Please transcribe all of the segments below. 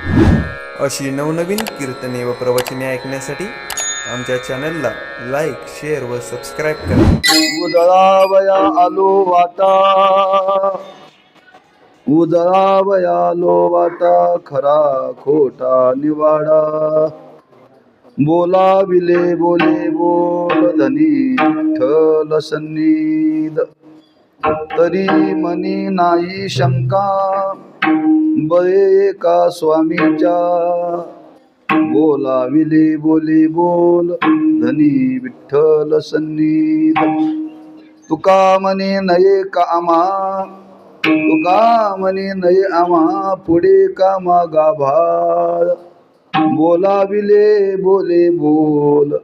अशी नवनवीन कीर्तने व प्रवचने ऐकण्यासाठी आमच्या चॅनलला लाईक, शेअर व सबस्क्राईब करा. उजळावया आलो वाटा, उजळावया आलो वाटा, खरा खोटा निवाडा. बोलाविले बोले बोल धनी विठ्ठल सन्निध, तरी मनी नाही शंका, बळे का स्वामीच्या. बोलाविले बोले बोल धनी विठ्ठल सन्निध, तुका म्हणे नये कामा, तुका म्हणे नये आम्हा, पुढे कामा गाभाळ. बोलाविले बोले बोल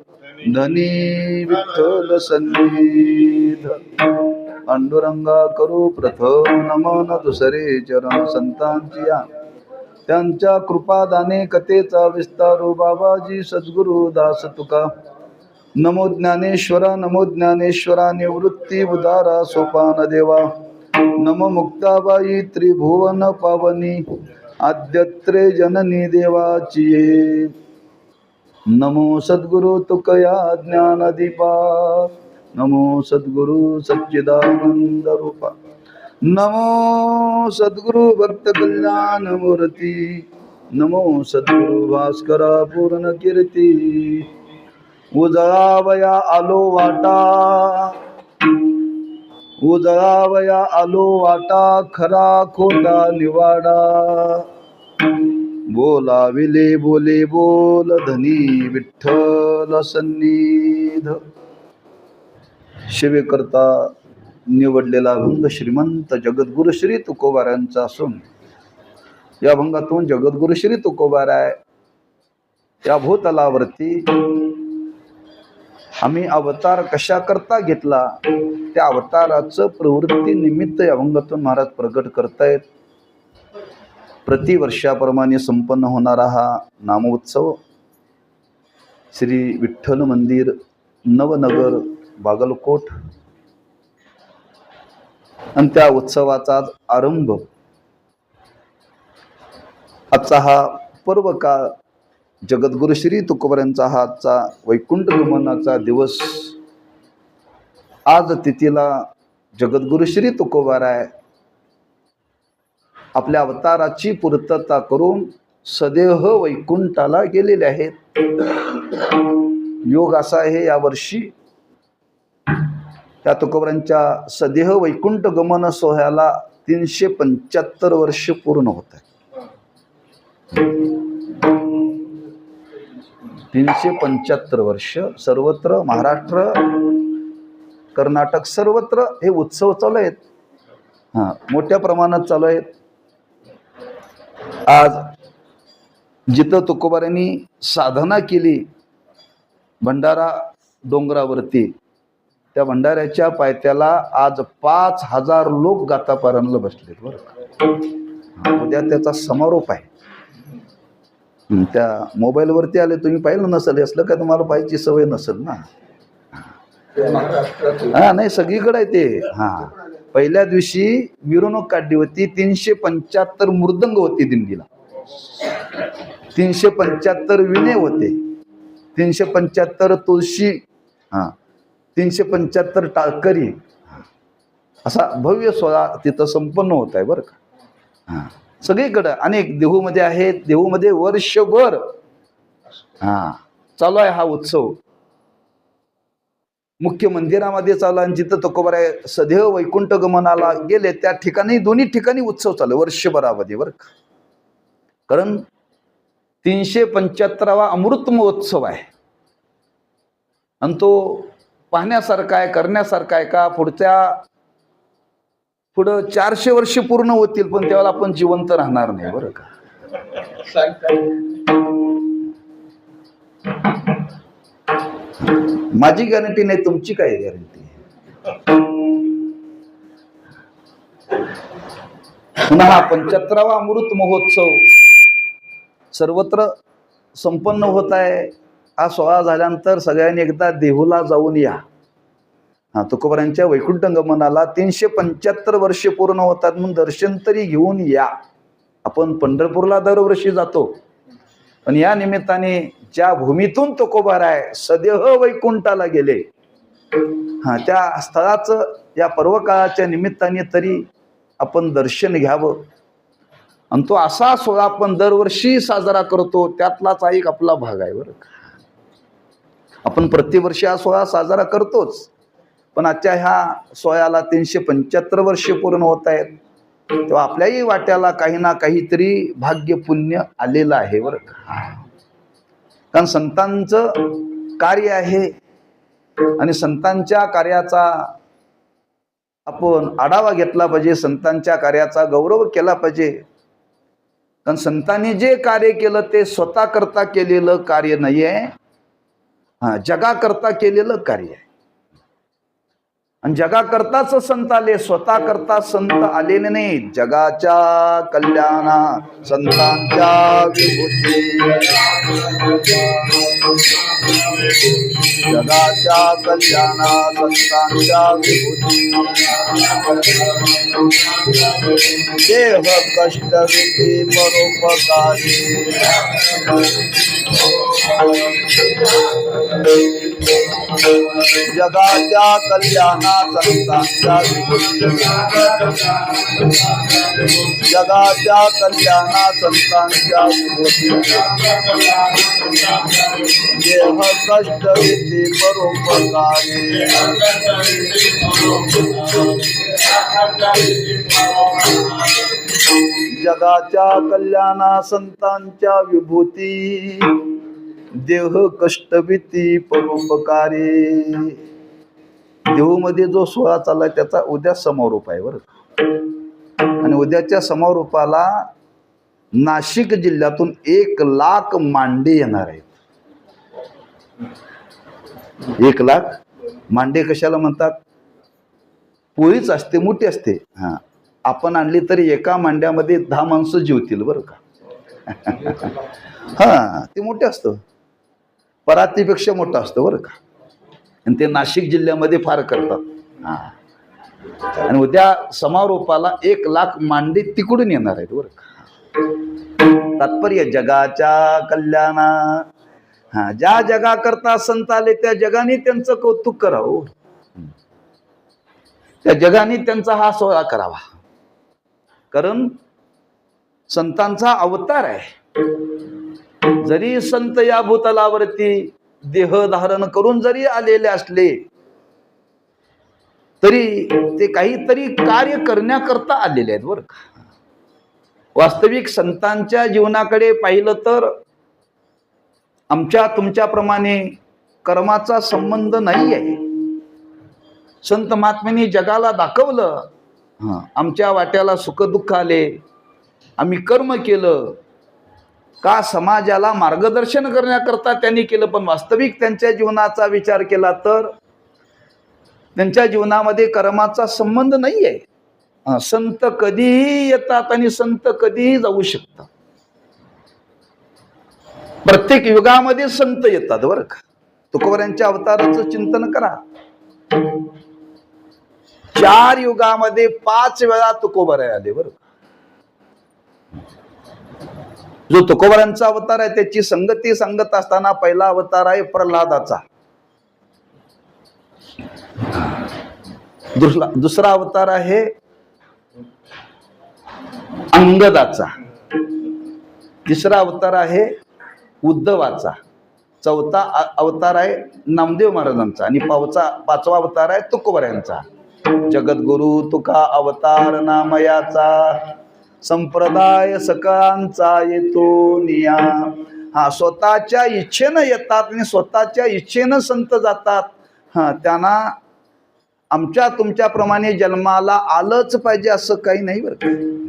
धनी विठ्ठल सन्निध. पांडुरंगा करू प्रथम नमन, दुसरे चरण संतांची या, त्यांच्या कृपादाने कथेचा विस्तारू. बाबाजी सद्गुरु दास तुका. नमो ज्ञानेश्वरा, नमो ज्ञानेश्वरा, निवृत्ती उदारा सोपान देवा. नमो मुक्ताबाई त्रिभुवन पावनी, आद्यत्रे जननी देवाची ये. नमो सद्गुरु तुकया ज्ञानदीपा, नमो सद्गुरु सच्चिदानंद रूपा. नमो सद्गुरु भक्त कल्याण मूर्ती, नमो सद्गुरु भास्करा पूर्ण कीर्ती. उजळावया आलो वाटा, उजळावया आलो वाटा, खरा खोटा निवाडा. बोलाविले बोले बोल धनी विठ्ठल सन्निध. सेवेकरता निवडलेला अभंग श्रीमंत जगद्गुरु श्री तुकोबारायांचा असून, या अभंगातून जगद्गुरु श्री तुकोबाराय या भूतलावरती आम्ही अवतार कशा करता घेतला, त्या अवताराचं प्रवृत्ती निमित्त या अभंगातून महाराज प्रकट करतायत. प्रतिवर्षाप्रमाणे संपन्न होणारा हा नामोत्सव श्री विठ्ठल मंदिर नवनगर बागलकोट, आणि त्या उत्सवाचा आरंभ आजचा हा पर्व काळ, जगद्गुरु श्री तुकोबारायांचा हा आजचा वैकुंठ गमनाचा दिवस. आज तिथीला जगद्गुरु श्री तुकोबाराय आपल्या अवताराची पूर्तता करून सदेह वैकुंठाला गेलेले आहेत. योग असा आहे यावर्षी त्या तुकोबारांच्या सदेह वैकुंठ गमन सोहळ्याला 375 वर्ष पूर्ण होत आहे. 375 वर्ष सर्वत्र, महाराष्ट्र, कर्नाटक सर्वत्र हे उत्सव चालू आहेत. मोठ्या प्रमाणात चालू आहेत. आज जिथं तुकोबारांनी साधना केली भंडारा डोंगरावरती, त्या भंडाऱ्याच्या पायथ्याला आज 5000 लोक गातापारायणाला बसलेत बरं. उद्या त्याचा समारोप आहे. त्या मोबाईलवरती आले, तुम्ही पाहिलं नसेल, असलं का तुम्हाला पाहायची सवय नसेल ना. नाही, सगळीकडे आहे ते. पहिल्या दिवशी मिरवणूक काढली होती. 375 मृदंग होते दिंडीला, 375 विणे होते, 375 तुळशी, 375 टाळकरी, असा भव्य सोहळा तिथं संपन्न होत आहे बरं का. सगळीकडं अनेक देहूमध्ये आहेत. देहूमध्ये वर्षभर चालू आहे हा उत्सव. मुख्य मंदिरामध्ये चालू, आणि जिथं तुकोबाराय सदैव वैकुंठ गमनाला गेले त्या ठिकाणी, दोन्ही ठिकाणी उत्सव चालू वर्षभरामध्ये बरं का. कारण 375वा अमृत महोत्सव आहे, आणि तो पाहण्यासारखा आहे, करण्यासारखा आहे का. पुढं 400 वर्ष पूर्ण होतील, पण तेव्हा आपण जिवंत राहणार नाही बरं का. माझी गॅरंटी नाही, तुमची काय गॅरंटी. पुन्हा हा 75वा अमृत महोत्सव सर्वत्र संपन्न होत आहे. हा सोहळा झाल्यानंतर सगळ्यांनी एकदा देहूला जाऊन या. तुकोबारांच्या वैकुंठ गमनाला 375 वर्षे पूर्ण होतात, म्हणून दर्शन तरी घेऊन या. आपण पंढरपूरला दरवर्षी जातो, पण या निमित्ताने ज्या भूमीतून तुकोबाराय सदेह वैकुंठाला गेले, त्या स्थळाचं या पर्वकाळाच्या निमित्ताने तरी आपण दर्शन घ्यावं. आणि तो असा सोहळा आपण दरवर्षी साजरा करतो, त्यातलाच एक आपला भाग आहे बरं का. आपण प्रतिवर्षी हा सोहळा साजरा करतोच, पण आजच्या ह्या सोहळ्याला 375 वर्षे पूर्ण होत आहेत, तेव्हा आपल्याही वाट्याला काही ना काहीतरी भाग्य पुण्य आलेलं आहे बरं का. कारण संतांचं कार्य आहे आणि संतांच्या कार्याचा आपण आढावा घेतला पाहिजे, संतांच्या कार्याचा गौरव केला पाहिजे. कारण संतांनी जे कार्य केलं ते स्वतः करता केलेलं कार्य नाही आहे, जगाकरता केलेलं कार्य आहे. आणि जगाकरताच संत आले, स्वतः करता संत आलेले नाही. जगाच्या कल्याणा संतांच्या विभूती, जगाच्या कल्याणा संतांच्या विभूती, देह कष्ट विधी परोपकारी, जगाच्या कल्याणा संतांच्या विभूती, जगाच्या कल्याणा संतांच्या विभूती, देह कष्ट विधी परोपकारी, जगाच्या कल्याणा संतांच्या विभूती, देह कष्टभीती परोपकारी. देहूमध्ये जो सोहळा चाललाय त्याचा उद्या समारोप आहे बरं. आणि उद्याच्या समारोपाला नाशिक जिल्ह्यातून 1,00,000 मांडे येणार आहेत. 1,00,000 मांडे कशाला म्हणतात? पोळीच असते, मोठी असते. आपण आणली तरी एका मांड्यामध्ये 10 माणसं जेवतील बरं का. ते मोठे असतं, परातीपेक्षा मोठं असतं बरं का. आणि ते नाशिक जिल्ह्यामध्ये फार करतात. आणि उद्या समारोपाला 1,00,000 मांडे तिकडून येणार आहेत बरं का. तात्पर्य जगाच्या कल्याणा, ज्या जगाकरता संत आले त्या जगाने त्यांचं कौतुक करावं, त्या जगाने त्यांचा हा सोहळा करावा. कारण संतांचा अवतार आहे. जरी संत या भूतलावरती देह धारण करून जरी आलेले असले तरी ते काहीतरी कार्य करण्याकरता आलेले आहेत बरं का. वास्तविक संतांच्या जीवनाकडे पाहिलं तर आमच्या तुमच्याप्रमाणे कर्माचा संबंध नाही आहे. संत महात्म्यांनी जगाला दाखवलं, आमच्या वाट्याला सुखदुःख आले, आम्ही कर्म केलं का समाजाला मार्गदर्शन करण्याकरता त्यांनी केलं. पण वास्तविक त्यांच्या जीवनाचा विचार केला तर त्यांच्या जीवनामध्ये कर्माचा संबंध नाही आहे. संत कधीही येतात आणि संत कधीही जाऊ शकतात. प्रत्येक युगामध्ये संत येतात बरं का. तुकोबारायांच्या अवताराचं चिंतन करा. 4 युगामध्ये 5 वेळा तुकोबाराय आले बरं. जो तुकोबारायांचा अवतार आहे त्याची संगती सांगत असताना पहिला अवतार आहे प्रल्हादाचा, दुसरा अवतार आहे अंगदाचा, तिसरा अवतार आहे उद्धवाचा, चौथा अवतार आहे नामदेव महाराजांचा आणि पाचवा अवतार आहे तुकोबारायांचा. जगद्गुरु तुका अवतार नामयाचा, संप्रदाय सकाळांचा येतो निया. स्वतःच्या इच्छेनं येतात आणि स्वतःच्या इच्छेनं संत जातात. त्यांना आमच्या तुमच्याप्रमाणे जन्माला आलंच पाहिजे असं काही नाही बरं.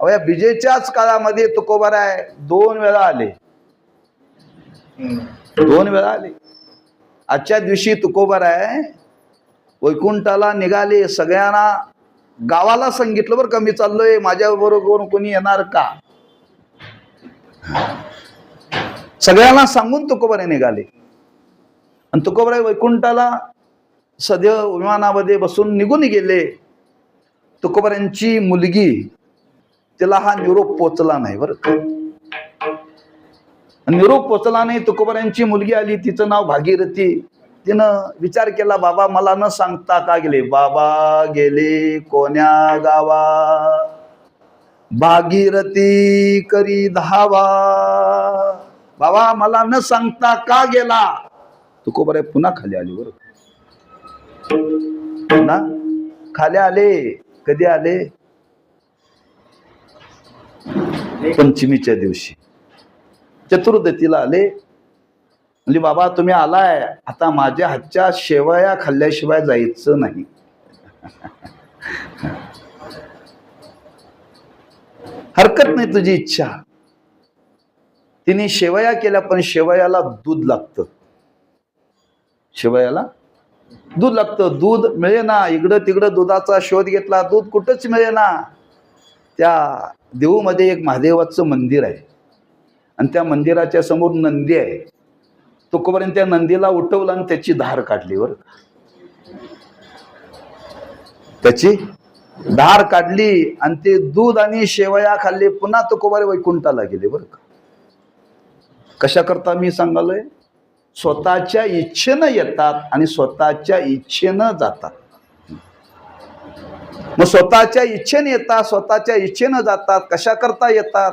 या विजेच्याच काळामध्ये तुकोबाराय 2 वेळा आले. 2 वेळा आले. आजच्या दिवशी तुकोबाराय वैकुंठाला निघाले. सगळ्यांना गावाला सांगितलं बरं का, मी चाललोय, माझ्या बरोबर कोणी येणार का. सगळ्यांना सांगून तुकोबाराय निघाले. आणि तुकोबाराय वैकुंठाला सदैव विमानामध्ये बसून निघून गेले. तुकोबारायांची मुलगी त्याला हा निरोप पोचला नाही बरं का. निरोप पोचला नाही. तुकोबारायांची मुलगी आली, तिचं नाव भागीरथी. तिनं विचार केला, बाबा मला न सांगता का गेले? बाबा गेले कोण्या गावा, भागीरथी करी धावा. बाबा मला न सांगता का गेला? तुकोबाराय पुन्हा खाली आली बरं. पुन्हा खाली आले. कधी आले? पंचमीच्या दिवशी, चतुर्दशीला आले. म्हणजे बाबा तुम्ही आलाय, आता माझ्या हातच्या शेवया खाल्ल्याशिवाय जायचं नाही. हरकत नाही, तुझी इच्छा. तिने शेवया केल्या, पण शेवयाला दूध लागतं. शेवयाला दूध लागतं. दूध मिळेना. इकडं तिकडं दुधाचा शोध घेतला, दूध कुठंच मिळेना. त्या देऊमध्ये एक महादेवाचं मंदिर आहे आणि त्या मंदिराच्या समोर नंदी आहे. तुकोबारांनी त्या नंदीला उठवलं आणि त्याची धार काढली बरं. त्याची धार काढली आणि ते दूध आणि शेवया खाल्ले. पुन्हा तुकोबारे वैकुंठाला गेले बरं का. कशा करता मी सांगालोय? स्वतःच्या इच्छेनं येतात आणि स्वतःच्या इच्छेनं जातात. मग स्वतःच्या इच्छेने येतात, स्वतःच्या इच्छेनं जातात. कशा करता येतात?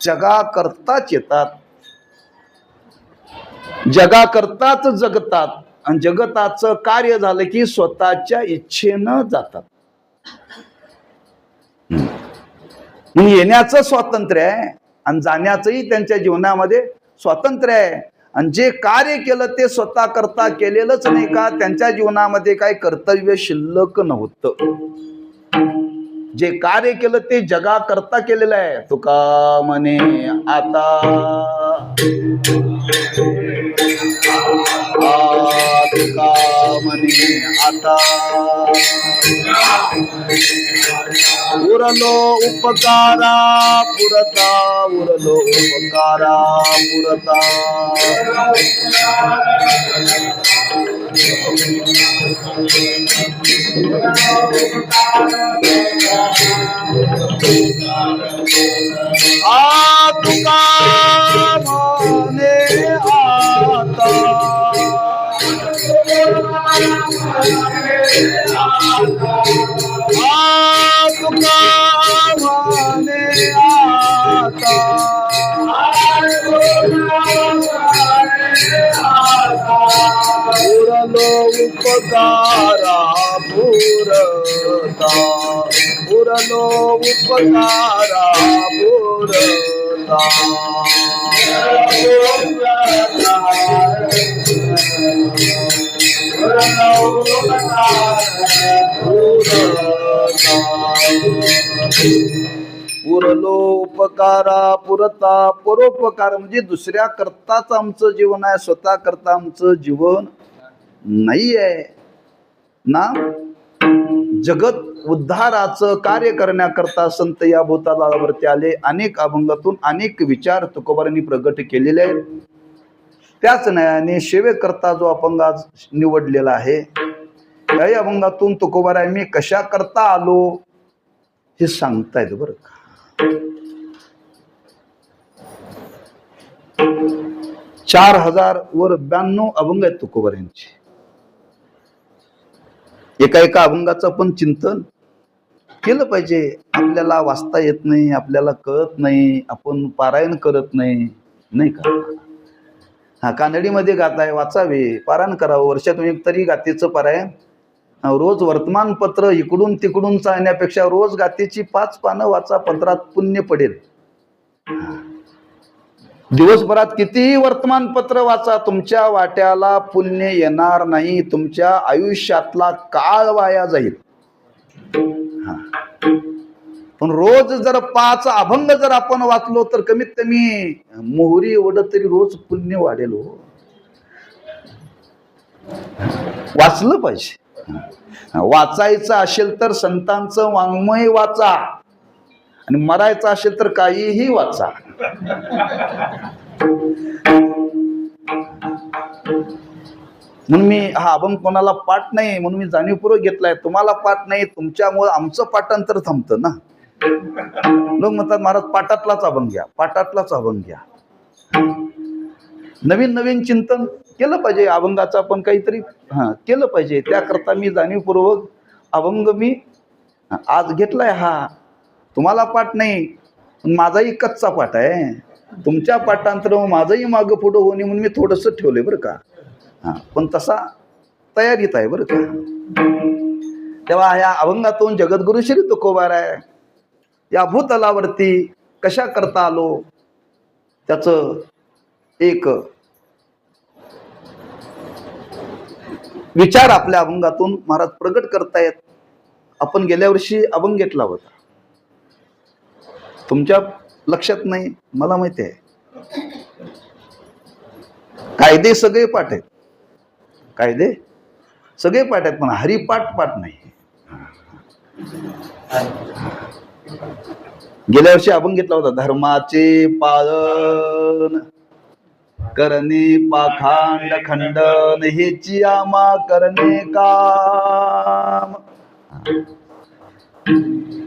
जगा करताच येतात. जगा करताच जगतात आणि जगताचं कार्य झालं की स्वतःच्या इच्छेनं जातात. मग येण्याचं स्वातंत्र्य आहे आणि जाण्याचंही त्यांच्या जीवनामध्ये स्वातंत्र्य आहे. आणि जे कार्य केलं ते स्वतः करता केलेलंच नाही का, त्यांच्या जीवनामध्ये काही कर्तव्य शिल्लक नव्हतं. जे कार्य केलं ते जगा करता केलेलं आहे. तुका म्हणे आता तुका म्हणे आता उरलो उपकारा पुरता, उरलो उपकारा पुरता. तुका म्हणे आता तुका म्हणे आता उरलो उपकारा पुरता, उरलो उपकारा पुरता. उरलो उपकारा पुरता. परोपकार म्हणजे दुसऱ्या करताच आमचं जीवन आहे, स्वतः करता आमचं जीवन नाही आहे ना. जगत उद्धाराचं कार्य करण्याकरता संत या भूतलावरती आले. अनेक अभंगातून अनेक विचार तुकोबारांनी प्रगट केलेले आहेत. त्याच न्यायाने सेवेकरता जो अभंग आज निवडलेला आहे, त्याही अभंगातून तुकोबारांनी कशा करता आलो हे सांगतायत बरं का. 4000 वर 92 अभंग आहेत तुकोबारांचे. एका एका अभंगाचं आपण चिंतन केलं पाहिजे. आपल्याला वाचता येत नाही, आपल्याला कळत नाही, आपण पारायण करत नाही, नाही का. हा, कानडीमध्ये गाताय, वाचावे, पारायण करावं. वर्षातून एक तरी गातेचं पारायण. रोज वर्तमानपत्र इकडून तिकडून चालण्यापेक्षा रोज गातेची 5 पानं वाचा, पत्रात पुण्य पडेल. दिवसभरात कितीही वर्तमानपत्र वाचा, तुमच्या वाट्याला पुण्य येणार नाही. तुमच्या आयुष्यातला काळ वाया जाईल. पण रोज जर 5 अभंग जर आपण वाचलो तर कमीत कमी मोहरी एवढं तरी रोज पुण्य वाढेल हो. वाचलं पाहिजे. वाचायचं असेल तर संतांचं वाङ्मय वाचा आणि मरायचं असेल तर काहीही वाचा. म्हणून मी हा अभंग कोणाला पाठ नाही म्हणून मी जाणीवपूर्वक घेतलाय. तुम्हाला पाठ नाही, तुमच्यामुळे आमचं पाठांतर थांबतं ना. लोक म्हणतात महाराज पाटातलाच अभंग घ्या, पाटातलाच अभंग घ्या. नवीन नवीन चिंतन केलं पाहिजे अभंगाचं, आपण काहीतरी केलं पाहिजे. त्याकरता मी जाणीवपूर्वक अभंग मी आज घेतलाय. हा तुम्हाला पाठ नाही, पण माझाही कच्चा पाठ आहे. तुमच्या पाठांतर माझंही मागं पुढं होणे म्हणून मी थोडंसं ठेवलंय बरं का. पण तसा तयारीत आहे बरं का. तेव्हा या अभंगातून जगद्गुरु श्री तुकोबाराय या भूतलावरती कशा करता आलो त्याचं एक विचार आपल्या अभंगातून महाराज प्रगट करतायत. आपण गेल्या वर्षी अभंग घेतला होता, तुमच्या लक्षात नाही मला माहिती आहे. कायदे सगळे पाठ आहेत, कायदे सगळे पाठ आहेत, पण हरिपाठ पाठ नाही. गेल्या वर्षी अभंग घेतला होता, धर्माचे पालन करणे पाखांड खंडन हेची आमा करणे काम.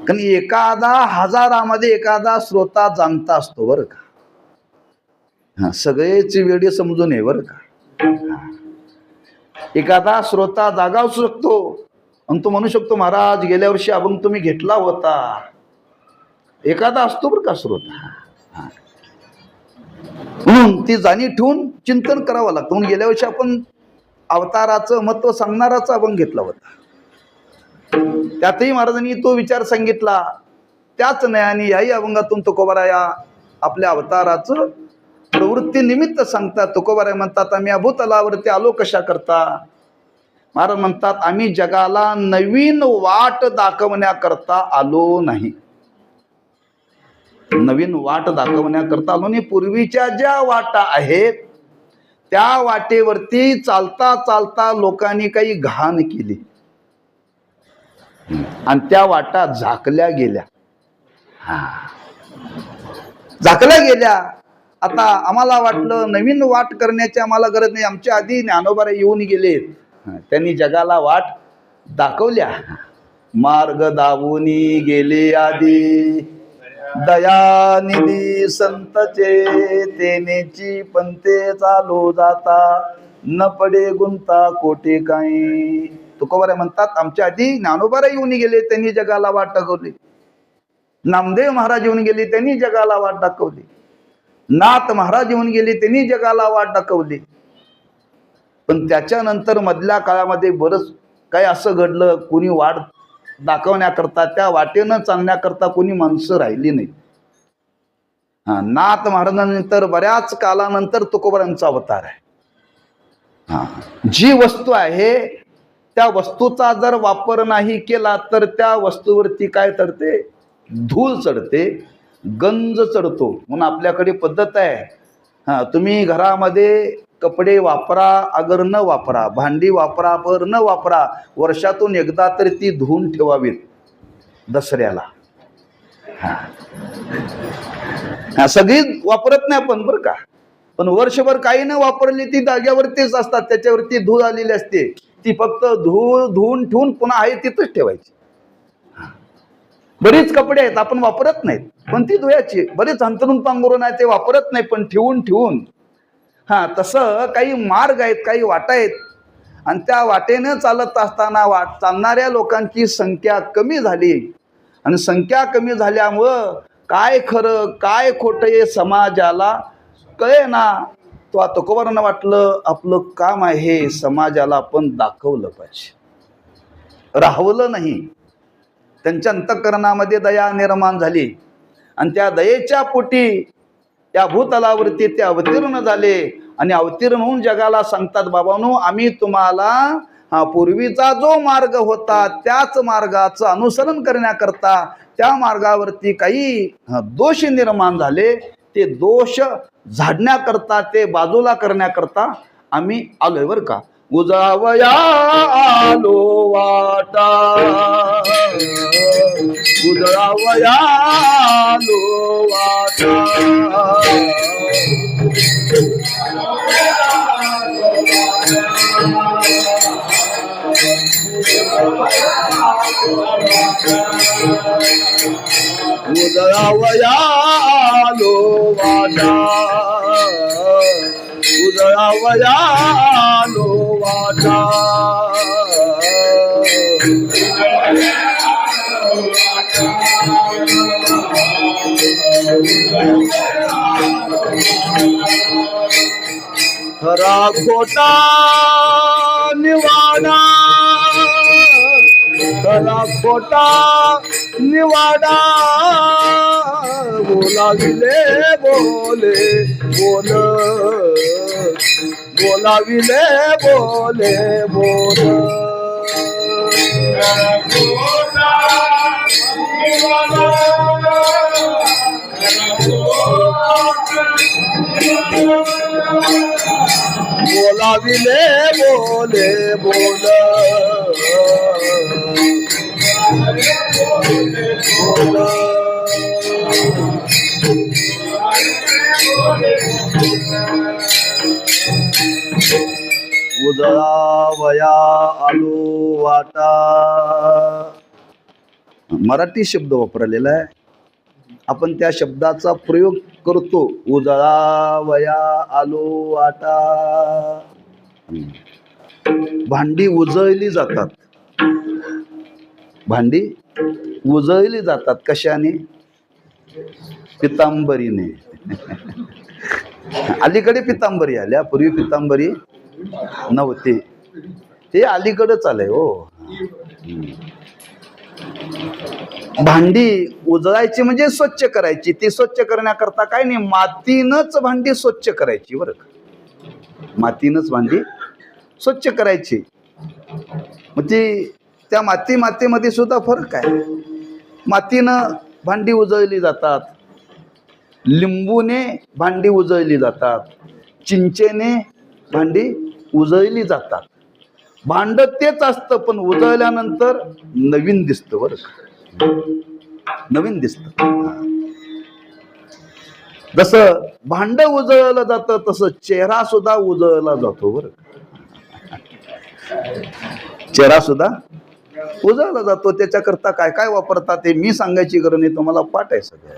कारण एखादा हजारामध्ये एखादा श्रोता जाणता असतो बरं का. सगळेच वेळी समजून ये बरं का. एखादा श्रोता जागा असू शकतो आणि तो म्हणू शकतो महाराज गेल्या वर्षी अभंग तुम्ही घेतला होता. एखादा असतो बरं का श्रोता. म्हणून ती जाणीव ठेवून चिंतन करावं लागतं. म्हणून गेल्या वर्षी आपण अवताराचं महत्व सांगणाराचा अभंग घेतला होता. त्यातही महाराजांनी तो विचार सांगितला. त्याच न्यायाने याही अभंगातून तुकोबाराय आपल्या अवताराचं प्रवृत्ती निमित्त सांगतात. तुकोबाराय म्हणतात आम्ही अभूतलावरती आलो कशा करता. महाराज म्हणतात आम्ही जगाला नवीन वाट दाखवण्याकरता आलो नाही. नवीन वाट दाखवण्याकरता आलो नाही. पूर्वीच्या ज्या वाटा आहेत त्या वाटेवरती चालता चालता लोकांनी काही घाण केली आणि त्या वाटा झाकल्या गेल्या. झाकल्या गेल्या. आता आम्हाला वाटलं नवीन वाट करण्याची आम्हाला गरज नाही. आमच्या आधी ज्ञानोबाराय येऊन गेले, त्यांनी जगाला वाट दाखवल्या. मार्ग दावूनी गेले आधी दयानिधी संतचे तेनेची पंते चालू जाता न पडे गुंता कोटे काही. तुकोबाराय म्हणतात आमच्या आधी ज्ञानोबाराय येऊन गेले, त्यांनी जगाला वाट दाखवली. नामदेव महाराज येऊन गेले, त्यांनी जगाला वाट दाखवली. नाथ महाराज येऊन गेले, त्यांनी जगाला वाट दाखवली. पण त्याच्यानंतर मधल्या काळामध्ये बरंच काही असं घडलं. कोणी वाट दाखवण्याकरता त्या वाटेनं चालण्याकरता कोणी माणसं राहिली नाही. नाथ महाराजांनंतर बऱ्याच कालानंतर तुकोबारायांचा अवतार आहे. जी वस्तू आहे त्या वस्तूचा जर वापर नाही केला तर त्या वस्तूवरती काय चढते, धूळ चढते, गंज चढतो. म्हणून आपल्याकडे पद्धत आहे, तुम्ही घरामध्ये कपडे वापरा अगर न वापरा, भांडी वापरा पर न वापरा, वर्षातून एकदा तरी ती धुवून ठेवावीत दसऱ्याला. सगळी वापरत नाही आपण बरं का, पण वर्षभर काही न वापरली ती जाग्यावरतीच असतात, त्याच्यावरती धूळ आलेली असते. ती फक्त धुवून ठेवून पुन्हा आहे तिथंच ठेवायची. बरीच कपडे आहेत आपण वापरत नाहीत पण ती धुयाची. बरेच अंतरून पांघरून आहे ते वापरत नाही पण ठेवून तसं काही मार्ग आहेत, काही वाटा आहेत आणि त्या वाटेनं चालत असताना चालणाऱ्या लोकांची संख्या कमी झाली आणि संख्या कमी झाल्यामुळं काय खरं काय खोटं हे समाजाला कळे ना. तो तुकोबारांना वाटलं आपलं काम आहे समाजाला आपण दाखवलं पाहिजे, राहवलं नाही. त्यांच्या अंतःकरणामध्ये दया निर्माण झाली आणि त्या दयेच्या पोटी त्या भूतलावरती ते अवतीर्ण झाले आणि अवतीर्ण होऊन जगाला सांगतात बाबांनो आम्ही तुम्हाला पूर्वीचा जो मार्ग होता त्याच मार्गाचं अनुसरण करण्याकरता त्या मार्गावरती काही दोष निर्माण झाले, ते दोष झाडण्याकरता ते बाजूला करण्याकरता आम्ही आलोय बरं का. उजावया आलो वाटा उजावया आलो वाटा उजळावया आलो वाटा, उजळावया आलो वाटा. खरा खोटा निवाडा, खरा खोटा निवाडा, बोलाविले बोले बोल, बोलाविले बोले बोल. बोलाविले बोले बोल, बोल. उजळावया आलो वाटा. मराठी शब्द वापरलेला आहे, आपण त्या शब्दाचा प्रयोग करतो. उजळावया आलो वाटा. भांडी उजळली जातात, भांडी उजळली जातात. कशाने? पितांबरीने. अलीकडे पितांबरी आल्या, पूर्वी पितांबरी नव्हते. हे अलीकडेच आलंय हो. भांडी उजळायची म्हणजे स्वच्छ करायची. ती स्वच्छ करण्याकरता काय नाही, मातीनंच भांडी स्वच्छ करायची बरं का. मातीनंच भांडी स्वच्छ करायची. मग ती त्या मातीमध्ये सुद्धा फरक आहे. मातीनं भांडी उजळली जातात, लिंबूने भांडी उजळली जातात, चिंचेने भांडी उजळली जातात. भांड तेच असतं, पण उजळल्यानंतर नवीन दिसतं बरं का, नवीन दिसतं. जसं भांड उजळलं जातं तसं चेहरा सुद्धा उजळला जातो बरं. चेहरा सुद्धा उजळला जातो. त्याच्याकरता काय काय वापरतात ते मी सांगायची गरज नाही, तुम्हाला पाठ आहे सगळं.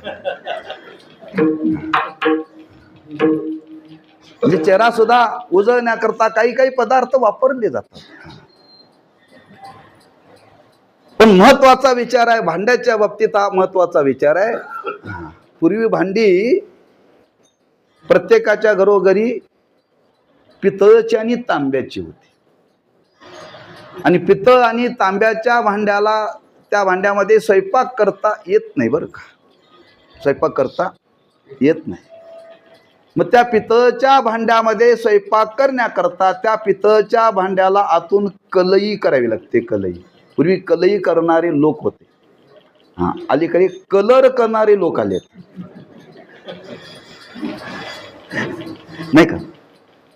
म्हणजे चेहरा सुद्धा उजळण्याकरता काही काही पदार्थ वापरले जातात. पण महत्वाचा विचार आहे भांड्याच्या बाबतीत, हा महत्वाचा विचार आहे. पूर्वी भांडी प्रत्येकाच्या घरोघरी पितळची आणि तांब्याची होती. आणि पितळ आणि तांब्याच्या भांड्याला, त्या भांड्यामध्ये स्वयंपाक करता येत नाही बरं का, स्वयंपाक करता येत नाही. मग त्या पितळच्या भांड्यामध्ये स्वयंपाक करण्याकरता त्या पितळच्या भांड्याला आतून कलई करावी लागते. कलई. पूर्वी कलई करणारे लोक होते. हा, अलीकडे कलर करणारे लोक आले नाही का.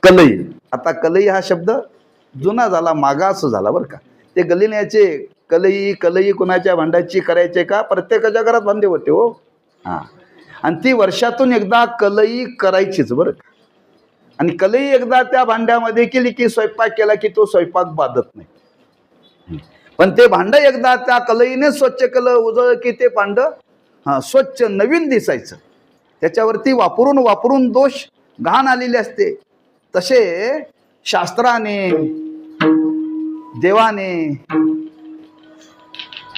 कलई, आता कलई हा शब्द जुना झाला, मागास झाला बरं का. ते गलिण्याचे कलई, कलई कुणाच्या भांड्याची करायचे का? प्रत्येकाच्या घरात भांडे होते हो. हा, आणि ती वर्षातून एकदा कलई करायचीच बरं का. आणि कलई एकदा त्या भांड्यामध्ये केली की स्वयंपाक केला की तो स्वयंपाक बाधत नाही. पण ते भांड एकदा त्या कलईने स्वच्छ केलं, उजळ की ते भांड स्वच्छ नवीन दिसायचं. त्याच्यावरती वापरून वापरून दोष घाण आलेले असते. तसे शास्त्राने, देवाने,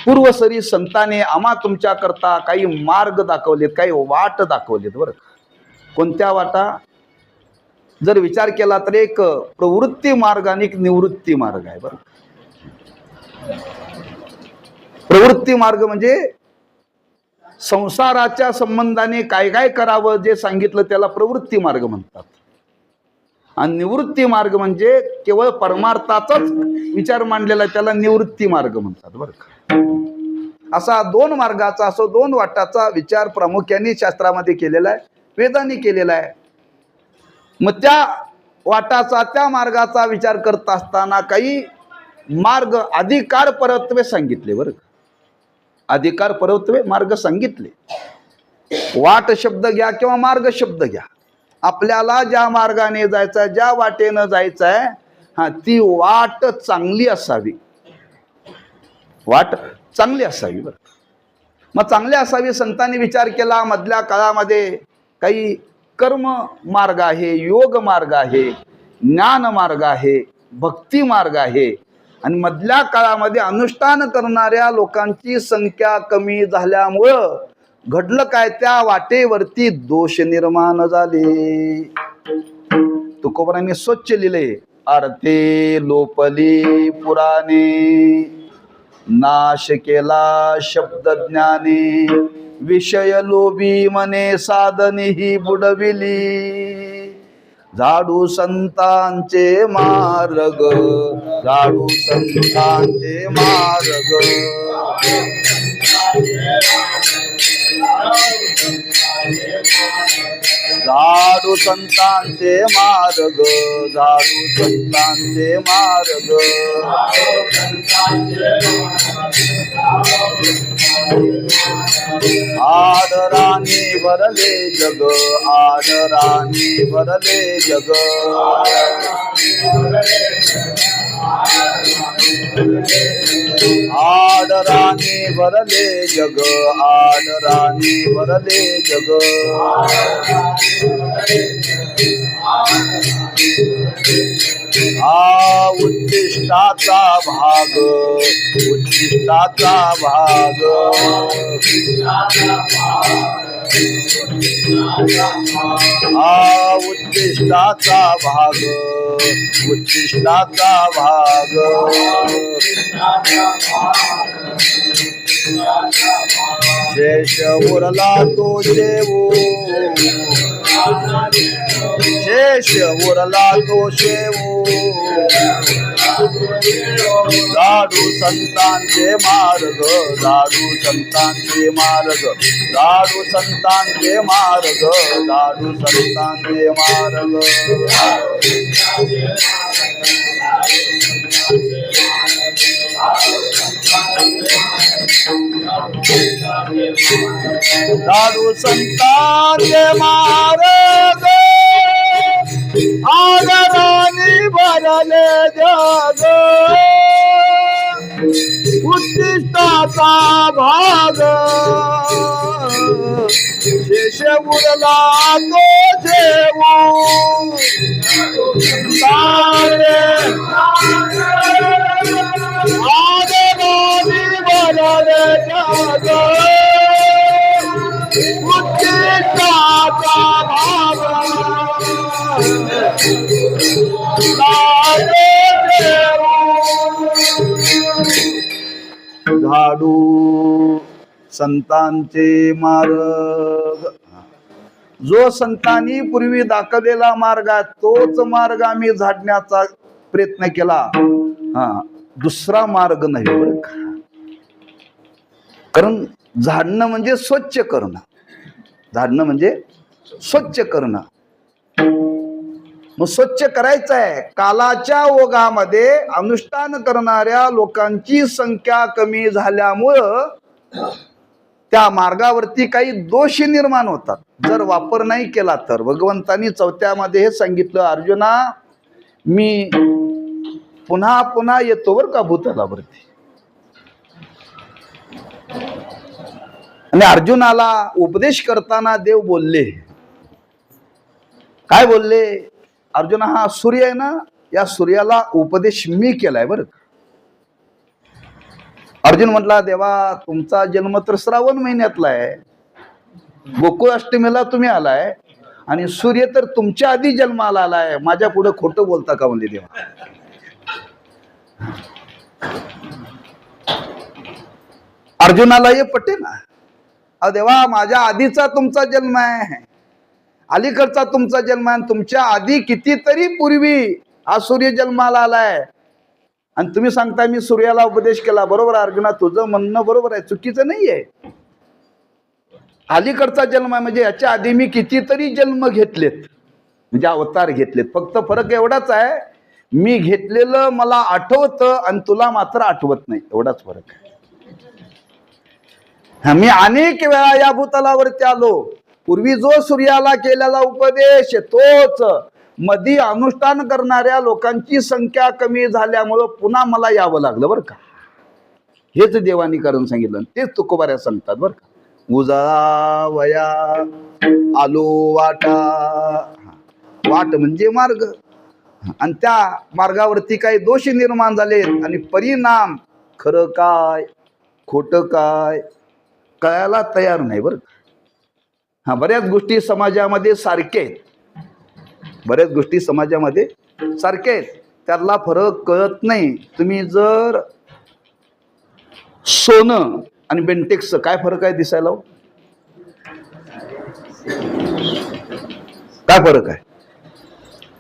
पूर्वसरी संताने आम्हा तुमच्या करता काही मार्ग दाखवलेत, काही वाट दाखवलेत बरं. कोणत्या वाटा? जर विचार केला तर एक प्रवृत्ती मार्ग आणि एक निवृत्ती मार्ग आहे बरं. प्रवृत्ती मार्ग म्हणजे संसाराच्या संबंधाने काय काय करावं जे सांगितलं त्याला प्रवृत्ती मार्ग म्हणतात. आणि निवृत्ती मार्ग म्हणजे केवळ परमार्थाचाच विचार मांडलेला त्याला निवृत्ती मार्ग म्हणतात बरं का. असा दोन मार्गाचा, असो दोन वाटाचा विचार प्रामुख्याने शास्त्रामध्ये केलेला आहे, वेदांनी केलेला आहे. मग त्या वाटाचा, त्या मार्गाचा विचार करत असताना काही मार्ग, अधिकार परत्वे सांगितले बरं का. अधिकार परत्वे मार्ग सांगितले. वाट शब्द घ्या किंवा मार्ग शब्द घ्या, आपल्याला ज्या मार्गाने जायचं, ज्या वाटेनं जायचं आहे, हा, ती वाट चांगली असावी. वाट चांगली असावी बरं. मग चांगले असावे. संतांनी विचार केला, मधल्या काळामध्ये काही कर्म मार्ग आहे, योग मार्ग आहे, ज्ञान मार्ग आहे, भक्ती मार्ग आहे. आणि मधल्या काळामध्ये अनुष्ठान करणाऱ्या लोकांची संख्या कमी झाल्यामुळं घडलं काय, त्या वाटेवरती दोष निर्माण झाले. तुकोबारांनी स्वच्छ लिहिले, आरते लोपली पुराणे, नाश केला शब्द ज्ञाने, विषय लोभी मने साधने ही बुडविली. झाडू संतांचे मार्ग, झाडू संतांचे मार्ग, झाडू संतांचे मार्ग, झाडू संतांचे मार्ग. आदराने भरले जग, आदराने भरले जग, आदराने भरले जग, आदराने भरले जग. हा उच्चिष्टाचा भाग, उच्चिष्टाचा भाग, हा उच्चिष्टाचा भाग, उच्चिष्टाचा भाग. शेष उरला तो शेवू, शेष उरला तो शेवू, झाडू संतांचे मार्ग, झाडू संतांचे मार्ग, झाडू संतांचे मार्ग, झाडू संतांचे मार्ग. झाडू संतांचे मार्ग, आदराने भरले जग, उच्चिष्टाचा भाग, शेष उरला तो ठेवू. आदराने भरले जग, उच्चिष्टाचा भाग, झाडू संतांचे मार्ग. जो संतांनी पूर्वी दाखवलेला मार्ग आहे तोच मार्ग आम्ही झाडण्याचा प्रयत्न केला. दुसरा मार्ग नाही बरं का. कारण झाडणं म्हणजे स्वच्छ करणं, झाडणं म्हणजे स्वच्छ करणं. मग स्वच्छ करायचं आहे. कालाच्या ओघामध्ये अनुष्ठान करणाऱ्या लोकांची संख्या कमी झाल्यामुळं त्या मार्गावरती काही दोष निर्माण होतात जर वापर नाही केला तर. भगवंतांनी 4थ्या मध्ये हे सांगितलं, अर्जुना मी पुन्हा पुन्हा येतो बर का भूतलावरती. आणि अर्जुनाला उपदेश करताना देव बोलले, काय बोलले? अर्जुना हा सूर्य आहे ना, या सूर्याला उपदेश मी केलाय बरं. अर्जुन म्हटला, देवा तुमचा जन्म तर श्रावण महिन्यातला आहे, गोकुळ अष्टमीला तुम्ही आलाय आणि सूर्य तर तुमच्या आधी जन्माला आलाय, माझ्या पुढे खोटं बोलता का म्हणले देवा. अर्जुनाला हे पटे ना, देवा माझ्या आधीचा तुमचा जन्म आहे, अलीकडचा तुमचा जन्म आहे, तुमच्या आधी कितीतरी पूर्वी हा सूर्य जन्माला आलाय आणि तुम्ही सांगताय मी सूर्याला उपदेश केला. बरोबर अर्जुना, तुझं म्हणणं बरोबर आहे, चुकीचं नाहीये. अलीकडचा जन्म आहे म्हणजे याच्या आधी मी कितीतरी जन्म घेतलेत, म्हणजे अवतार घेतलेत. फक्त फरक एवढाच आहे, मी घेतलेलं मला आठवतं आणि तुला मात्र आठवत नाही, एवढाच फरक आहे. मी अनेक वेळा या भूतलावरती आलो, पूर्वी जो सूर्याला केलेला उपदेश तोच, मधी अनुष्ठान करणाऱ्या लोकांची संख्या कमी झाल्यामुळं पुन्हा मला यावं लागलं बरं का. हेच देवानी करून सांगितलं. तेच तुकोबाऱ्या सांगतात बरं का. उजावया आलो वाटा. वाट म्हणजे मार्ग, आणि त्या मार्गावरती काही दोष निर्माण झाले आणि परिणाम खरं काय खोटं काय कळायला तयार नाही बरं. हा, बऱ्याच गोष्टी समाजामध्ये सारख्या आहेत, बऱ्याच गोष्टी समाजामध्ये सारख्या आहेत, त्यातला फरक कळत नाही. तुम्ही जर सोनं आणि बेंटेक्स काय फरक आहे दिसायला हो? काय फरक आहे?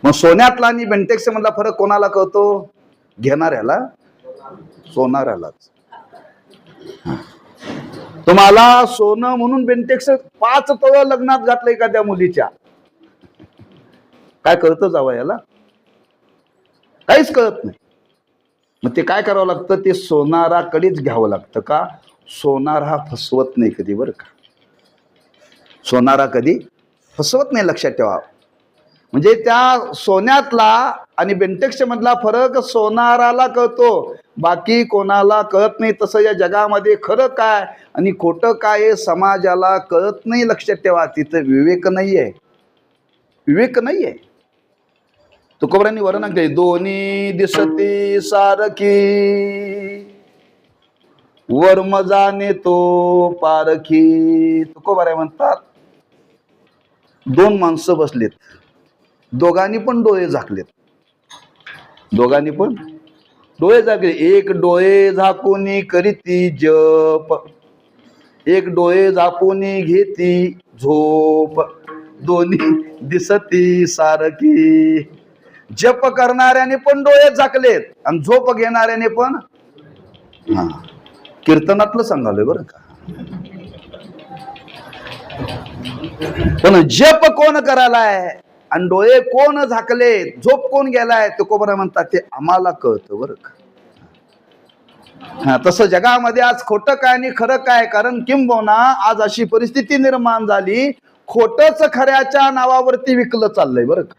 मग सोन्यातला आणि बेंटेक्स मधला फरक कोणाला कळतो? घेणाऱ्याला, सोनाऱ्यालाच. तुम्हाला सोनं म्हणून बेंटेक्स 5 तोळ लग्नात घातलं एखाद्या मुलीच्या, काय कळतं जावं याला? काहीच कळत नाही. मग ते काय करावं लागतं? ते सोनाराकडेच घ्यावं लागतं. का? सोनार हा फसवत नाही कधी बरं का. सोनारा कधी फसवत नाही, लक्षात ठेवा. म्हणजे त्या सोन्यातला आणि बेंटेक्स मधला फरक सोनाराला कळतो, बाकी कोणाला कळत नाही. तसं या जगामध्ये खरं काय आणि खोटं काय हे समाजाला कळत नाही, लक्षात ठेवा. तिथं विवेक नाहीये, विवेक नाहीये. तुकोबारांनी वर्णन केले, दोन्ही दिसती सारखी वर्म जाणे तो पारखी. तुकोबाराय म्हणतात, दोन माणसं बसलेत, दोघांनी पण डोळे झाकलेत, दोघांनी पण डोळे झाकले. एक डोळे झाकून करीती जप, एक डोळे झाकून घेती झोप, दोन्ही दिसती सारखी. जप करणाऱ्याने पण डोळे झाकलेत आणि झोप घेणाऱ्याने पण. हा, कीर्तनातलं सांगालोय बरं का. पण जप कोण करायलाय आणि डोळे कोण झाकले, झोप कोण गेलाय, तुकोबारा म्हणतात ते आम्हाला कळतं बरं का. हा, तसं जगामध्ये आज खोटं काय आणि खरं काय. कारण किंबहुना आज अशी परिस्थिती निर्माण झाली, खोटच खऱ्याच्या नावावरती विकलं चाललंय बरं का.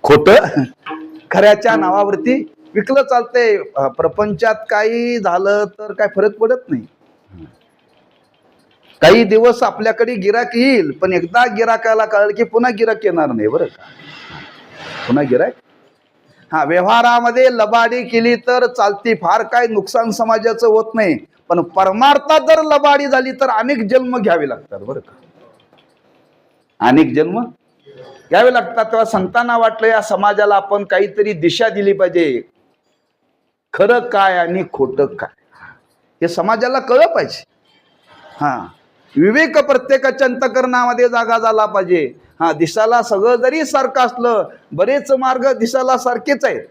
खोट खऱ्याच्या नावावरती विकलं चालतंय. प्रपंचात काही झालं तर काय फरक पडत नाही. काही दिवस आपल्याकडे गिराक येईल, पण एकदा गिराकाला कळलं की पुन्हा गिराक येणार नाही बरं का. पुन्हा गिराक. हा, व्यवहारामध्ये लबाडी केली तर चालती, फार काय नुकसान समाजाचं होत नाही. पण परमार्थात जर लबाडी झाली तर अनेक जन्म घ्यावे लागतात बरं का. अनेक जन्म घ्यावे लागतात. तेव्हा संतांना वाटलं या समाजाला आपण काहीतरी दिशा दिली पाहिजे. खरं काय आणि खोटं काय हे समाजाला कळलं पाहिजे. हा, विवेक प्रत्येकाच्या अंतःकरणामध्ये जागा झाला पाहिजे. हा, दिसायला सगळं जरी सारखं असलं, बरेच मार्ग दिसायला सारखेच आहेत,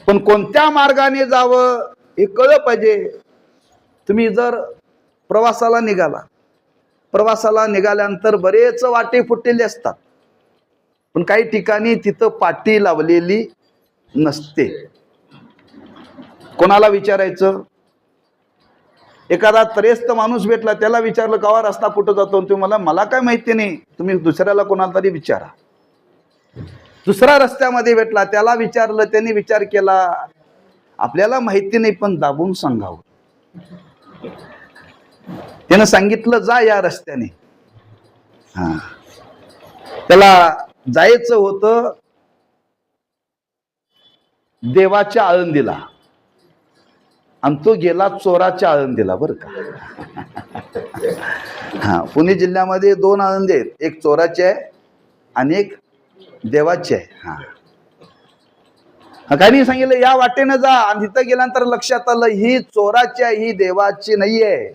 पण कोणत्या मार्गाने जावं हे कळलं पाहिजे. तुम्ही जर प्रवासाला निघाला, प्रवासाला निघाल्यानंतर बरेच वाटे फुटलेले असतात, पण काही ठिकाणी तिथं पाटी लावलेली नसते. कोणाला विचारायचं? एखादा त्रयस्थ माणूस भेटला, त्याला विचारलं गावा रस्ता कुठं जातो, तुम्ही मला काय माहिती नाही, तुम्ही दुसऱ्याला कोणाला तरी विचारा. दुसरा रस्त्यामध्ये भेटला, त्याला विचारलं, त्यांनी विचार केला, आपल्याला माहिती नाही पण दाबून सांगावं. त्यानं सांगितलं जा या रस्त्याने. हा, त्याला जायचं होतं देवाच्या आळंदीला आणि तो गेला चोराच्या आळंदीला बरं का. हा, पुणे जिल्ह्यामध्ये 2 आळंदी आहेत, एक चोराची आहे आणि एक देवाची आहे. हा, काही सांगितलं या वाटेनं जा, आणि तिथं गेल्यानंतर लक्षात आलं ही चोराची आहे, ही देवाची नाहीये.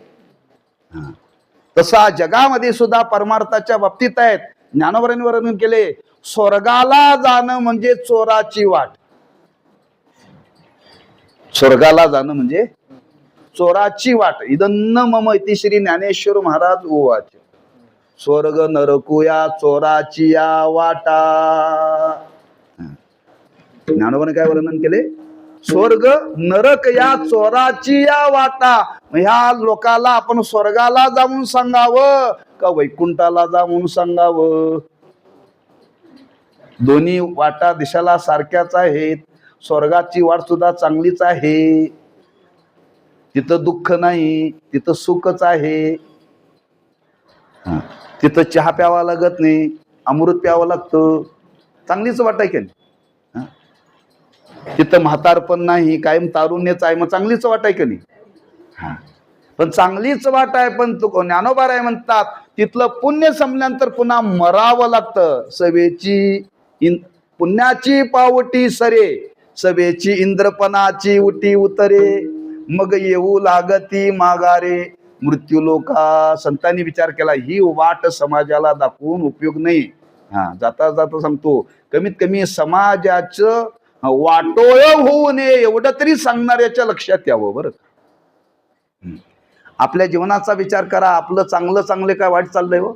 तसा जगामध्ये सुद्धा परमार्थाच्या बाबतीत आहेत. ज्ञानोबांनी वर्णन केले, स्वर्गाला जाणं म्हणजे चोराची वाट. स्वर्गाला जाणं म्हणजे चोराची वाट. इदन्न मम इति श्री ज्ञानेश्वर महाराज उवाच. स्वर्ग नरकुया चोराची या वाटा. ज्ञानोबाने काय वर्णन केले? स्वर्ग नरक या चोराची या वाटा. ह्या लोकाला आपण स्वर्गाला जा म्हणून सांगावं का वैकुंठाला जा म्हणून सांगावं? दोन्ही वाटा दिशाला सारख्याच आहेत. स्वर्गाची वाट सुद्धा चांगलीच आहे. तिथं दुःख नाही, तिथं सुखच आहे. तिथं चहा प्यावा लागत नाही, अमृत प्यावं लागतं. चांगलीच वाट आहे की नाही? तिथं म्हातारपण नाही, कायम तारुण्यच आहे, मग चांगलीच वाट आहे की नाही? पण चांगलीच वाट आहे, पण तू ज्ञानोबा राय म्हणतात तिथलं पुण्य संपल्यानंतर पुन्हा मरावं लागतं. पुण्याची पावटी सरे, सभेची इंद्रपणाची उटी उतरे, मग येऊ लागती माघारे मृत्यू लोका. संतांनी विचार केला, ही वाट समाजाला दाखवून उपयोग नाही. जाता जाता सांगतो, कमीत कमी समाजाचं वाटोळ होऊ नये एवढं तरी सांगणाऱ्याच्या लक्षात यावं. बरं, आपल्या जीवनाचा विचार करा. आपलं चांगलं चांगले काय वाईट चाललंय हो?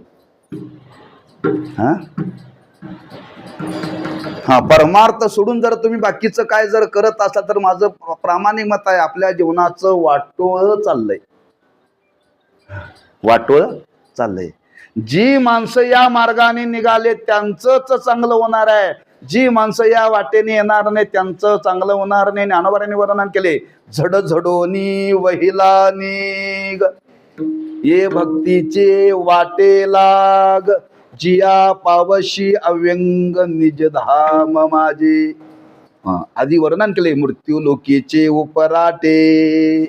परमार्थ सोडून जर तुम्ही बाकीचं काय जर करत असाल तर माझं प्रामाणिक मत आहे, आपल्या जीवनाचं वाटोळ चाललंय. वाटोळ चाललंय. जी माणसं या मार्गाने निघाले त्यांचंच चांगलं होणार आहे. जी माणसं या वाटेने येणार नाही त्यांचं चांगलं होणार नाही. ज्ञानोबांनी वर्णन केले, झड झडोनी वहिला निग, ये भक्तीचे वाटे लाग, जिया पावशी अव्यंग निज धाम माझे. आधी वर्णन केले, मृत्यू लोकीचे उपराटे.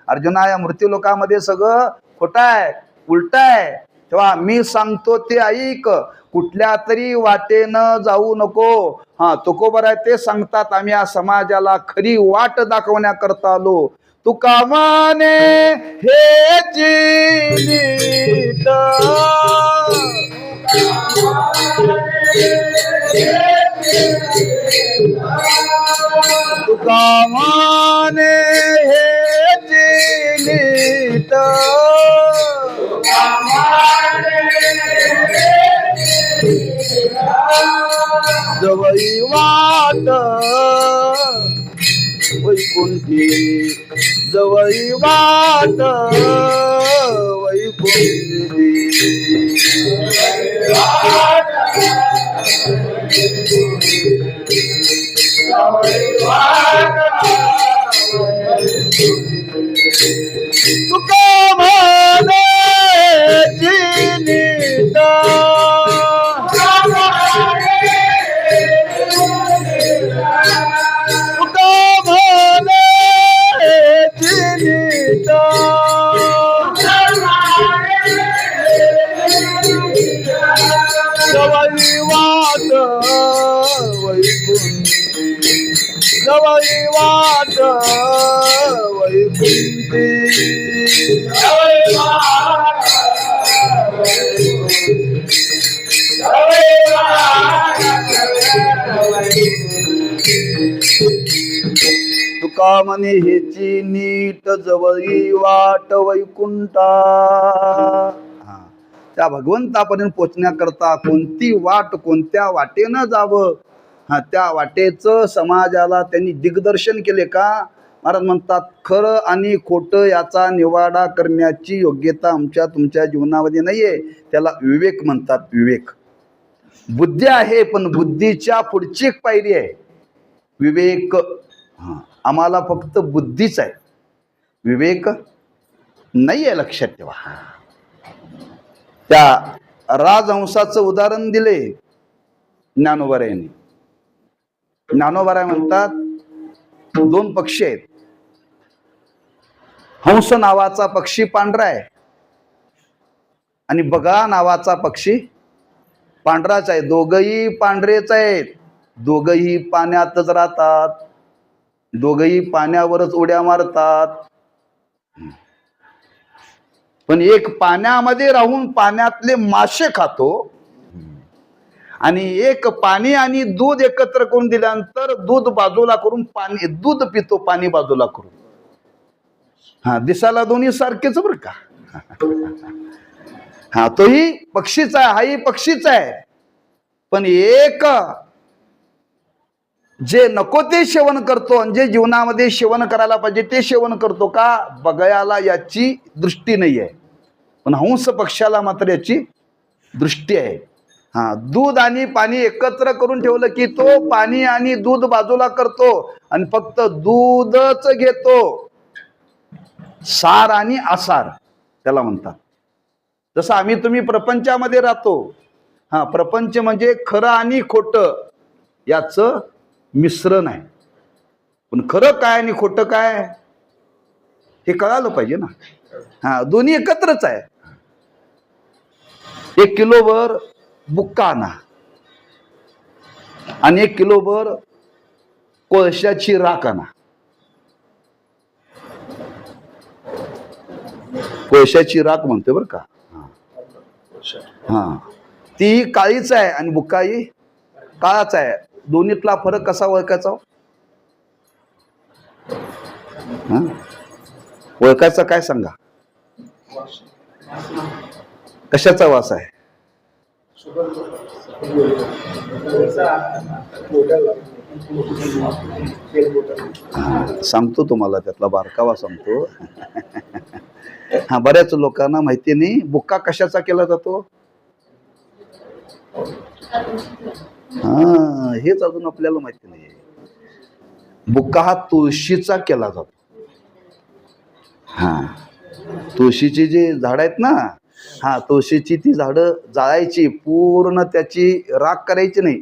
अर्जुना, या मृत्यू लोकामध्ये सगळं खोटं आहे, उलट आहे. तेव्हा मी सांगतो ते ऐक, कुठल्या तरी वाटेनं जाऊ नको. तुकोबर आहे ते सांगतात, आम्ही या समाजाला खरी वाट दाखवण्याकरता आलो. तुका माने हे नीट, तुका माने हे नीट, जवई वाट वैकुंठी, जवई वाट वैकुंठी. तुका म्हणे नीट, जवई वाट वैकुंठी, जवई वाट वैकुंठी. तुका म्हणे हेची नीट, जवळी वाट वैकुंठा. त्या भगवंतापर्यंत पोचण्याकरता कोणती वाट, कोणत्या वाटेनं जावं, त्या वाटेचं समाजाला त्यांनी दिग्दर्शन केले का? महाराज म्हणतात, खरं आणि खोटं याचा निवाडा करण्याची योग्यता आमच्या तुमच्या जीवनामध्ये नाहीये. त्याला विवेक म्हणतात. विवेक, बुद्धी आहे, पण बुद्धीच्या पुढची एक पायरी आहे विवेक. आम्हाला फक्त बुद्धीच आहे, विवेक नाही आहे, लक्षात ठेवा. त्या राजहंसाचं उदाहरण दिले ज्ञानोबा यांनी. ज्ञानोबा म्हणतात, दोन पक्षी आहेत. हंस नावाचा पक्षी पांढरा आहे आणि बगा नावाचा पक्षी पांढराच आहे. दोघही पांढरेच आहेत, दोघही पाण्यातच राहतात, दोघही पाण्यावरच उड्या मारतात. पण एक पाण्यामध्ये राहून पाण्यातले मासे खातो आणि एक पाणी आणि दूध एकत्र करून दिल्यानंतर दूध बाजूला करून पाणी, दूध पितो पाणी बाजूला करून. दिसायला दोन्ही सारखेच बरं का. तोही पक्षीच आहे, हाही पक्षीच आहे. पण एक जे नको ते सेवन करतो आणि जे जीवनामध्ये सेवन करायला पाहिजे ते सेवन करतो का? बगयाला याची दृष्टी नाही आहे, पण हंस पक्षाला मात्र याची दृष्टी आहे. हा, दूध आणि पाणी एकत्र करून ठेवलं की तो पाणी आणि दूध बाजूला करतो आणि फक्त दूधच घेतो. सार आणि आसार त्याला म्हणतात. जसं आम्ही तुम्ही प्रपंचामध्ये राहतो. हा, प्रपंच म्हणजे खरं आणि खोटं याचं मिश्रण आहे. पण खरं काय आणि खोटं काय हे कळालं पाहिजे ना. हा, दोन्ही एकत्रच आहे. 1 किलोभर बुक्का आणा आणि 1 किलोभर कोळशाची राख आणा. कोळशाची राख म्हणते बरं का. हा, ती काळीच आहे आणि बुक्काही काळाच आहे. दोन्हीतला फरक कसा ओळखायचा? ओळखायचा काय सांगा? कशाचा वास आहे? सांगतो तुम्हाला, त्यातला बारकावा सांगतो. हा, बऱ्याच लोकांना माहिती नाही बुक्का कशाचा केला जातो. हा, हेच अजून आपल्याला माहिती नाही. बुक्का हा तुळशीचा केला जातो. हा, तुळशीची जी झाड आहेत ना, हा, तुळशीची ती झाडं जाळायची, पूर्ण त्याची राख करायची नाही.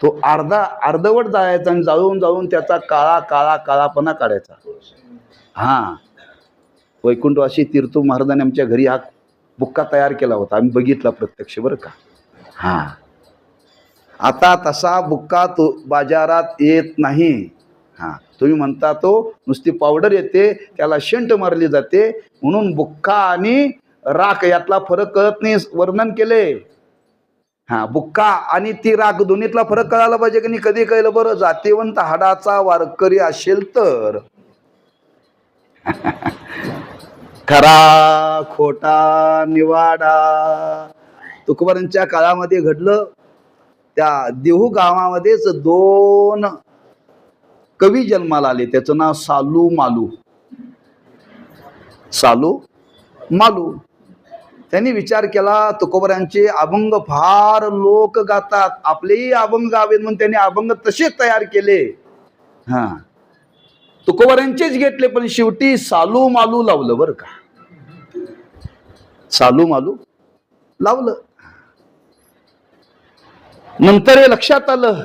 तो अर्धवट जाळायचा आणि जाळून जाळून त्याचा काळा काळा काळापणा काढायचा. हा, वैकुंठवासी तीर्थू महाराजांनी आमच्या घरी हा बुक्का तयार केला होता. आम्ही बघितला प्रत्यक्ष बरं का. हा, आता तसा बुक्का तो बाजारात येत नाही. हा, तुम्ही म्हणता तो नुसती पावडर येते, त्याला शेंट मारली जाते, म्हणून बुक्का आणि राख यातला फरक कळत नाही. वर्णन केले. हा, बुक्का आणि ती राख दोन्हीतला फरक कळायला पाहिजे की नाही. कधी कळलं बरं? जातीवंत हाडाचा वारकरी असेल तर. खरा खोटा निवाडा तुकोबारांच्या काळामध्ये घडलं. त्या देहू गावामध्येच 2 कवी जन्माला आले. त्याचं नाव सालू मालू. सालू मालू. त्यांनी विचार केला, तुकोबारांचे अभंग फार लोक गातात, आपलेही अभंग गावेत म्हणून त्यांनी अभंग तसे तयार केले. हा, तुकोबारांचेच घेतले, पण शेवटी सालू मालू लावलं बरं का. सालू मालू लावलं. नंतर हे लक्षात आलं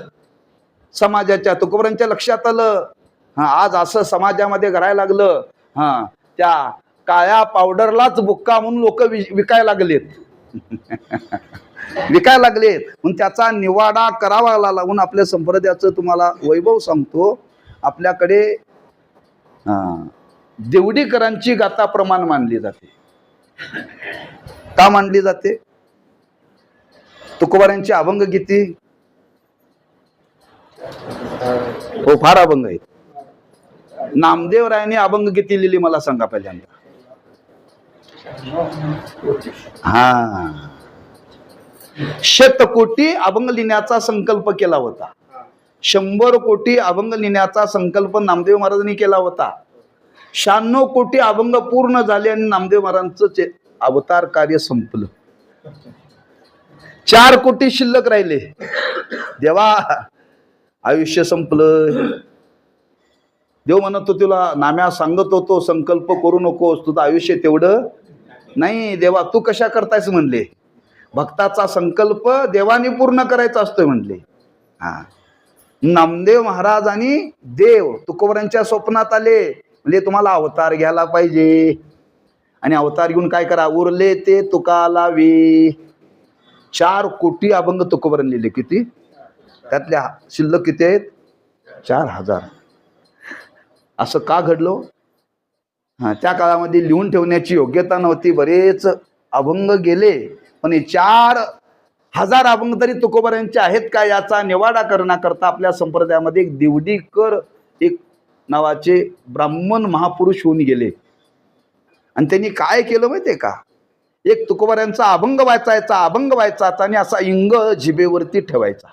समाजाच्या, तुकोबारांच्या लक्षात आलं, हा, आज असं समाजामध्ये घडायला लागलं. हा, त्या काळ्या पावडरलाच बुक्का म्हणून लोक विकायला लागलेत. विकायला लागलेत म्हणून त्याचा निवाडा करावा लागून आपल्या संप्रदायाचं तुम्हाला वैभव सांगतो. आपल्याकडे देवडीकरांची गाथा प्रमाण मानली जाते. का मानली जाते? तुकोबारांचे अभंग किती? हो, फार अभंग आहेत. नामदेवरायांनी अभंग किती लिहिली मला सांगा पहिल्यांदा. हा, 100 कोटी अभंग लिहिण्याचा संकल्प केला होता. 100 कोटी अभंग लिहिण्याचा संकल्प नामदेव महाराजांनी केला होता. 96 कोटी अभंग पूर्ण झाले आणि नामदेव महाराजांचं अवतार कार्य संपलं. 4 कोटी शिल्लक राहिले. देवा, आयुष्य संपलं. देव म्हणतो तुला, नाम्या सांगत होतो संकल्प करू नकोस, तुझं आयुष्य तेवढं नाही. देवा, तू कशा करतायस म्हणले. भक्ताचा संकल्प देवाने पूर्ण करायचा असतोय म्हणले. हा, नामदेव महाराज आणि देव तुकोबारांच्या स्वप्नात आले. म्हणजे तुम्हाला अवतार घ्यायला पाहिजे आणि अवतार घेऊन काय करा, उरले ते तुका लावी. 4 कोटी अभंग तुकोबारांनी लिहिले. किती? त्यातल्या शिल्लक किती आहेत? 4000. असं का घडलं? हा, त्या काळामध्ये लिहून ठेवण्याची योग्यता नव्हती. बरेच अभंग गेले, पण हे 4000 अभंग तरी तुकोबारांचे आहेत का याचा निवाडा करण्याकरता आपल्या संप्रदायामध्ये एक देवडीकर एक नावाचे ब्राह्मण महापुरुष होऊन गेले. आणि त्यांनी काय केलं माहितीये का? एक तुकोबारांचा अभंग वाचायचा, अभंग वाचायचा आणि असा इंग जिभेवरती ठेवायचा.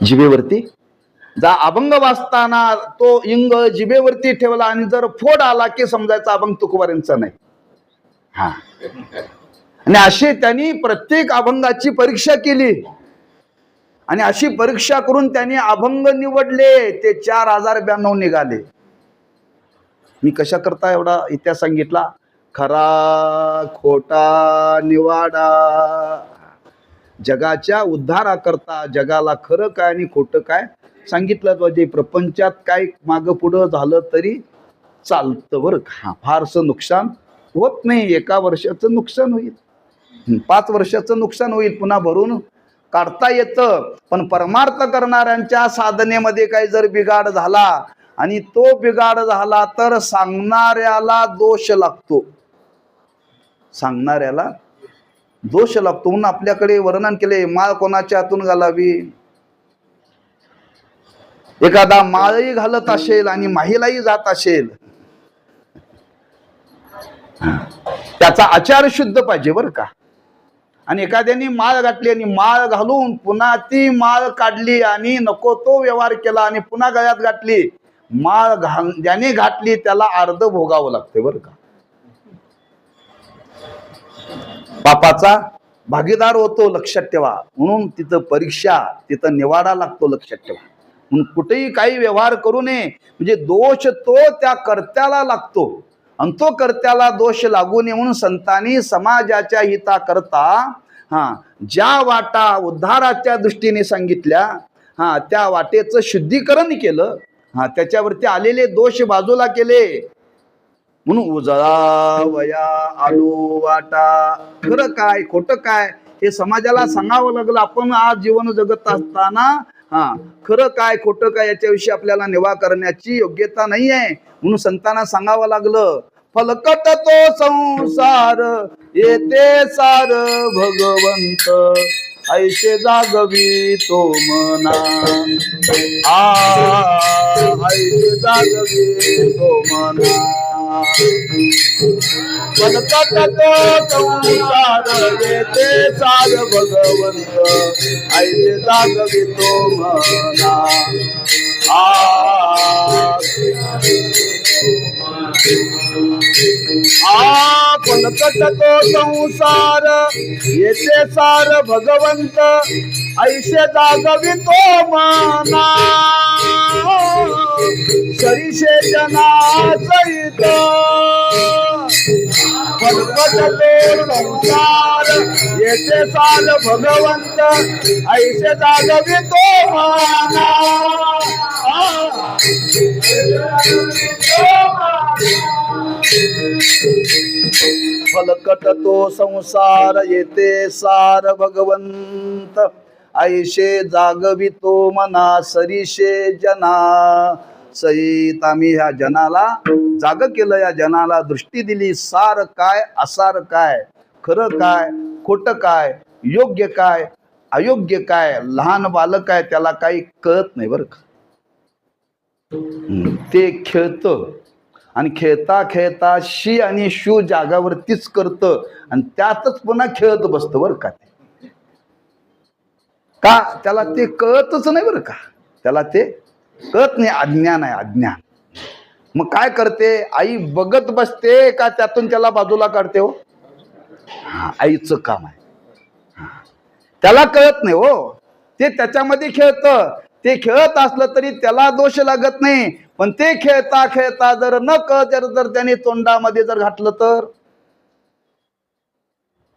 जिभेवरती जा अभंग वाचताना तो इंग जिभेवरती ठेवला आणि जर फोड आला की समजायचा अभंग तुकोबारांचा नाही. हा, आणि अशी त्यांनी प्रत्येक अभंगाची परीक्षा केली आणि अशी परीक्षा करून त्यांनी अभंग निवडले, ते 4092 निघाले. मी कशा करता एवढा इतिहास सांगितला? खरा खोटा निवाडा, जगाच्या उद्धाराकरता जगाला खरं काय आणि खोटं काय सांगितलं पाहिजे. प्रपंचात काय मागं पुढं झालं तरी चालतं बरं का, फारसं नुकसान होत नाही. 1 वर्षाचं नुकसान होईल, 5 वर्षाचं नुकसान होईल, पुन्हा भरून काढता येतं. पण परमार्थ करणाऱ्यांच्या साधनेमध्ये काही जर बिघाड झाला आणि तो बिघाड झाला तर सांगणाऱ्याला दोष लागतो, सांगणाऱ्याला दोष लागतो. म्हणून आपल्याकडे वर्णन केले, माळ कोणाच्या हातून घालावी. एखादा माळही घालत असेल आणि माहीलाही जात असेल, त्याचा आचार शुद्ध पाहिजे बरं का. आणि एखाद्याने माळ घातली आणि माळ घालून पुन्हा ती माळ काढली आणि नको तो व्यवहार केला आणि पुन्हा गळ्यात घातली, माळ ज्याने घातली त्याला अर्ध भोगावं लागते बरं का. पापाचा भागीदार होतो, लक्षात ठेवा. म्हणून तिथं परीक्षा, तिथं निवाडा लागतो, लक्षात ठेवा. म्हणून कुठेही काही व्यवहार करू नये, म्हणजे दोष तो त्या कर्त्याला लागतो आणि तो कर्त्याला दोष लागू नये म्हणून संतांनी समाजाच्या हिताकरता ज्या वाटा उद्धाराच्या दृष्टीने सांगितल्या त्या वाटेचं शुद्धीकरण केलं, त्याच्यावरती आलेले दोष बाजूला केले. म्हणून उजळावया आलो वाटा, खरं काय खोटं काय हे समाजाला सांगावं लागलं. आपण आज जीवन जगत असताना खरं काय खोटं काय याच्याविषयी आपल्याला निवा करण्याची योग्यता नाही आहे, म्हणून संतांना सांगावं लागलं. फलकट तो संसार येते सार भगवंत, ऐसे जागवी तो मना, ऐसे जागवी तो मना. फलकट तो संसार येते सार भगवंत, ऐसे जागवी तो मना. फलकट तो संसार येते सार भगवंत, ऐसे जागवी तो मना. सरीशे जना सहित फलकट तो संसार येते सार भगवंत, ऐसे जागवी तो मना. फलकट तो संसार येते सार भगवंत, ऐशे जागवी तो मना. सरीशे जना सहित, आम्ही ह्या जनाला जाग केलं, या जनाला दृष्टी दिली. सार काय असार काय, खरं काय खोटं काय, योग्य काय अयोग्य काय. लहान बालक आहे त्याला काही कळत नाही बरं का, ते खेळतं आणि खेळता खेळता शी आणि शू जागावरतीच करतं आणि त्यातच पुन्हा खेळत बसतं बरं का. का त्याला ते कळतच नाही बरं का, त्याला ते कळत नाही, अज्ञान आहे अज्ञान. मग काय करते आई, बघत बसते का त्यातून त्याला बाजूला काढते हो. आईचं काम आहे, त्याला कळत नाही हो, ते त्याच्यामध्ये खेळतं. ते खेळत असलं तरी त्याला दोष लागत नाही, पण ते खेळता खेळता जर न कळत जर त्याने तोंडामध्ये जर घातलं तर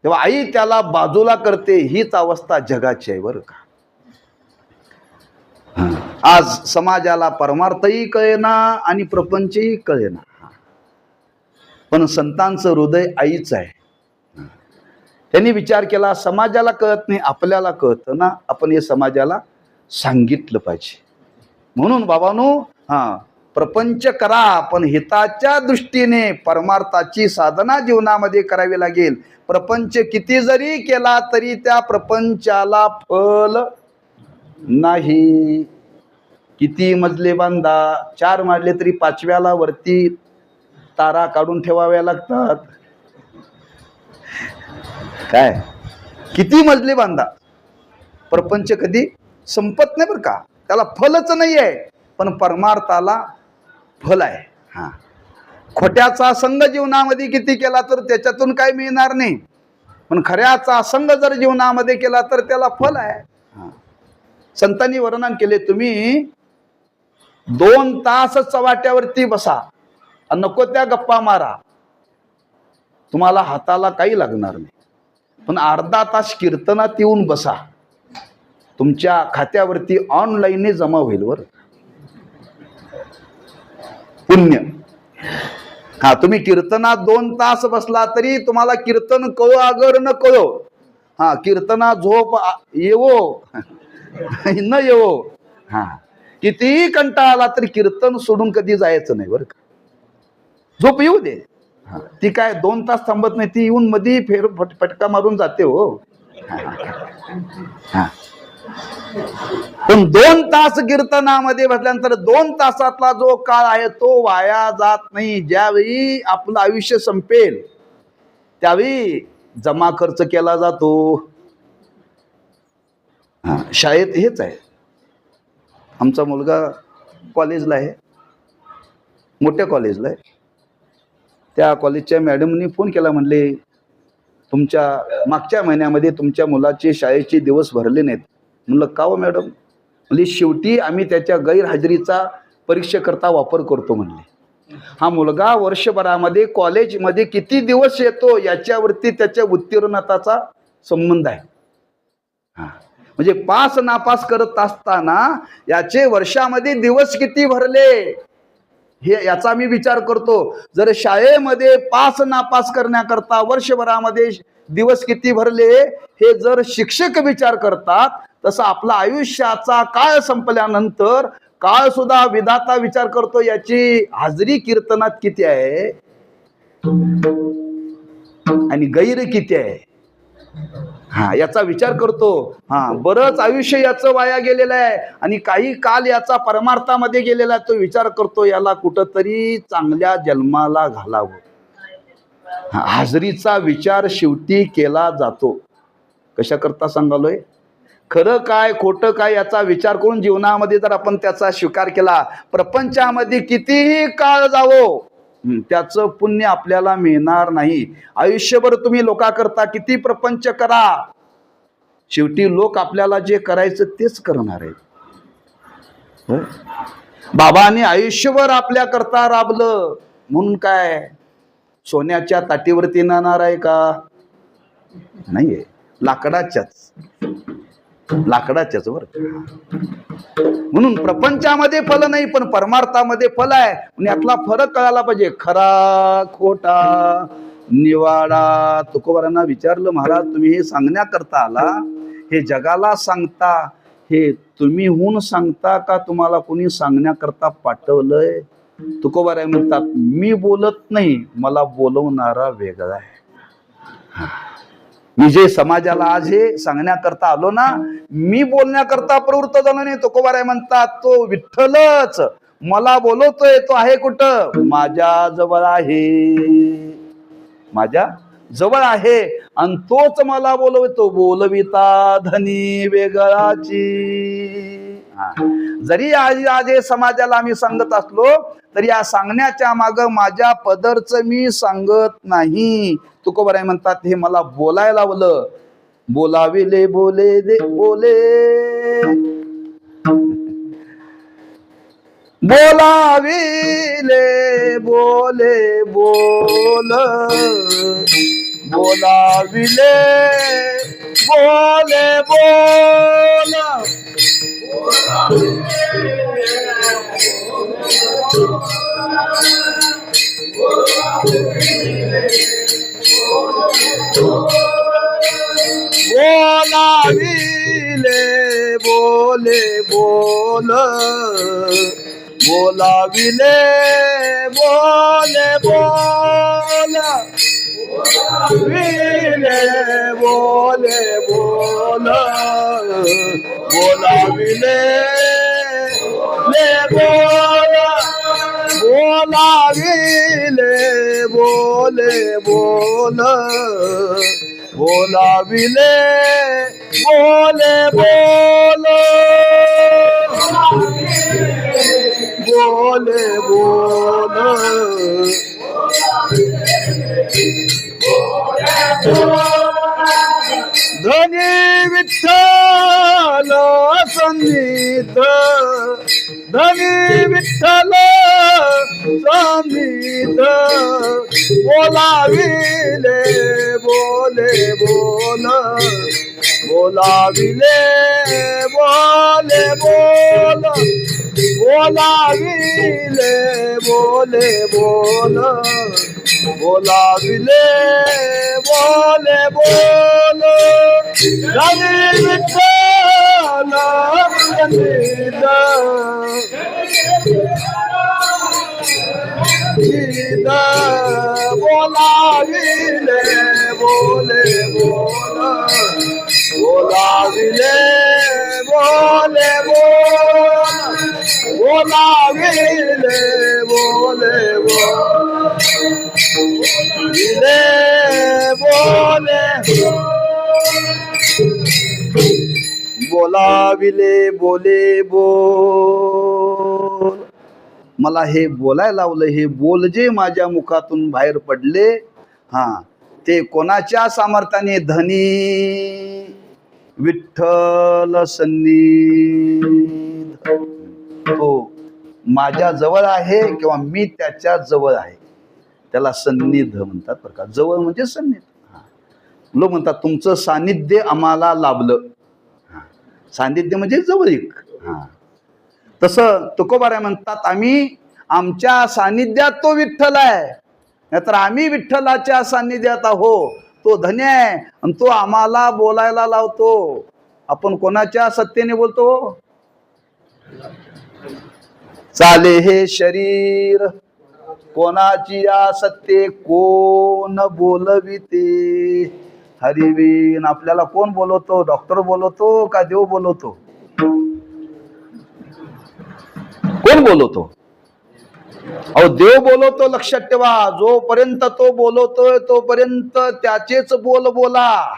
तेव्हा आई त्याला बाजूला करते. हीच अवस्था जगाची आहे बरं का. आज समाजाला परमार्थही कळेना आणि प्रपंचही कळेना, पण संतांचं हृदय आईच आहे. त्यांनी विचार केला, समाजाला कळत नाही, आपल्याला कळतं ना, आपण हे समाजाला सांगितलं पाहिजे. म्हणून बाबांनो, प्रपंच करा, पण हिताच्या दृष्टीने परमार्थाची साधना जीवनामध्ये करावी लागेल. प्रपंच किती जरी केला तरी त्या प्रपंचाला फल नाही. किती मजले बांधा, 4 माजले तरी 5व्याला वरती तारा काढून ठेवाव्या लागतात. काय किती मजले बांधा, प्रपंच कधी संपत नाही बरं का. त्याला फलच नाही आहे, पण परमार्थाला फल आहे. खोट्याचा संग जीवनामध्ये किती केला तर त्याच्यातून काय मिळणार नाही. पण खऱ्याचा संग जर जीवनामध्ये केला तर त्याला फल आहे. संतांनी वर्णन केले, तुम्ही 2 तास चव्हाट्यावरती बसा आणि नको त्या गप्पा मारा, तुम्हाला हाताला काही लागणार नाही. पण अर्धा तास कीर्तनात येऊन बसा, तुमच्या खात्यावरती ऑनलाईन जमा होईल वर पुण्य. तुम्ही कीर्तनात 2 तास बसला तरी तुम्हाला कीर्तन कळो अगर न कळो, कीर्तना झोप येवो न येवो, कितीही कंटाळा आला तरी कीर्तन सोडून कधी जायचं नाही बरं का. झोप येऊ दे, ती काय 2 तास थांबत नाही, ती येऊन मध्ये फटका मारून जाते हो. पण 2 तास कीर्तनामध्ये बसल्यानंतर 2 तासातला जो काळ आहे तो वाया जात नाही. ज्यावेळी आपलं आयुष्य संपेल त्यावेळी जमा खर्च केला जातो. शाळेत हेच आहे. आमचा मुलगा कॉलेजला आहे, मोठ्या कॉलेजला आहे. त्या कॉलेजच्या मॅडमनी फोन केला, म्हणले तुमच्या मागच्या महिन्यामध्ये तुमच्या मुलाचे शाळेचे दिवस भरले नाहीत. म्हणलं का हो मॅडम? म्हणजे शेवटी आम्ही त्याच्या गैरहजेरीचा परीक्षेकरता वापर करतो म्हणले. हा मुलगा वर्षभरामध्ये कॉलेजमध्ये किती दिवस येतो याच्यावरती त्याच्या उत्तीर्णताचा संबंध आहे. म्हणजे पास नापास करत असताना याचे वर्षामध्ये दिवस किती भरले हे याचा मी विचार करतो. जर शाळेमध्ये पास नापास करण्याकरता वर्षभरामध्ये दिवस किती भरले हे जर शिक्षक विचार करतात, तसं आपला आयुष्याचा काळ संपल्यानंतर काळ सुद्धा विधाता विचार करतो, याची हाजरी कीर्तनात किती आहे आणि गैर किती आहे याचा विचार करतो. बरंच आयुष्य याचं वाया गेलेलं आहे आणि काही काल याचा परमार्थामध्ये गेलेला आहे. तो विचार करतो याला कुठंतरी चांगल्या जन्माला घालावं. हाजरीचा विचार शेवटी केला जातो. कशा करता सांगालोय? खरं काय खोटं काय याचा विचार करून जीवनामध्ये जर आपण त्याचा स्वीकार केला, प्रपंचामध्ये कितीही काळ जावो त्याचं पुण्य आपल्याला मिळणार नाही. आयुष्यभर तुम्ही लोकांकरता किती प्रपंच करा, शेवटी लोक आपल्याला जे करायचं तेच करणार आहेत. बाबांनी आयुष्यभर आपल्या करता राबलं म्हणून काय सोन्याच्या ताटीवरती नाणार आहे का? नाहीये, लाकडाच्याच वर. म्हणून प्रपंचामध्ये फल नाही पण परमार्थामध्ये फल आहे. आणि यातला फरक कळायला पाहिजे, खरा खोटा निवाडा. तुकोबारांना विचारलं, महाराज तुम्ही हे सांगण्याकरता आला, हे जगाला सांगता, हे तुम्ही होऊन सांगता का तुम्हाला कोणी सांगण्याकरता पाठवलंय? तुकोबाराय म्हणतात, मी बोलत नाही, मला बोलवणारा वेगळा आहे. मी जे समाजाला आज हे सांगण्याकरता आलो ना, मी बोलण्याकरता प्रवृत्त झालो नाही. तुकोबाराय म्हणतात, तो विठ्ठलच मला बोलवतोय. तो आहे कुठं? माझ्या जवळ आहे, माझ्या जवळ आहे. आणि तोच मला बोलवतो, बोलविता धनी वेगळाची. जरी आज समाजाला आम्ही सांगत असलो तरी या सांगण्याच्या माग माझ्या पदरच मी सांगत नाही. तुकोबाराय म्हणतात, हे मला बोलायला लावलं. बोलाविले बोले दे बोले, बोलाविले बोले बोल, बोलाविले बोले बोल, बोलाविले बोले बोल, बोलाविले बोले बोल, बोलाविले बोले बोल, बोलाविले ले बोल, बोलाविले बोले बोल, बोलाविले बोले बोल, बोले बोल. धनी विठ्ठल सन्निध, धनी विठ्ठल सन्निध, बोलाविले बोले बोल, बोलाविले बोले बोल, बोलाविले बोले बोल, बोलाविले बोले बोल, धनी विठ्ठल सन्निध, बोलाविले बोले बोल, बोलाविले बोले बोल, बोलाविले बोले बोले बोलाविले बोले बोल. मला हे बोलायला लावलं, हे बोल जे माझ्या मुखातून बाहेर पडले, ते कोणाच्या सामर्थ्याने? धनी विठ्ठल सन्निध. तो माझ्या जवळ आहे किंवा मी त्याच्या जवळ आहे, त्याला सन्निध म्हणतात बरं का. जवळ म्हणजे सन्निध. लोक म्हणतात तुमचं सानिध्य आम्हाला लाभलं. सानिध्य म्हणजे जवळीक. तसं तुकोबाराय म्हणतात आम्ही आमच्या सानिध्यात तो विठ्ठल आहे, नाहीतर आम्ही विठ्ठलाच्या सानिध्यात आहो. तो धन्य आहे आणि तो आम्हाला बोलायला लावतो. आपण कोणाच्या सत्तेने बोलतो? चाले हे शरीर कोणाची या सत्ते, कोण बोलविते हरिवीन. आपल्याला कोण बोलवतो? डॉक्टर बोलवतो का देव बोलवतो? कोण बोलवतो? अहो देव बोलवतो. लक्षात ठेवा, जोपर्यंत तो बोलवतोय तोपर्यंत त्याचेच बोल बोला.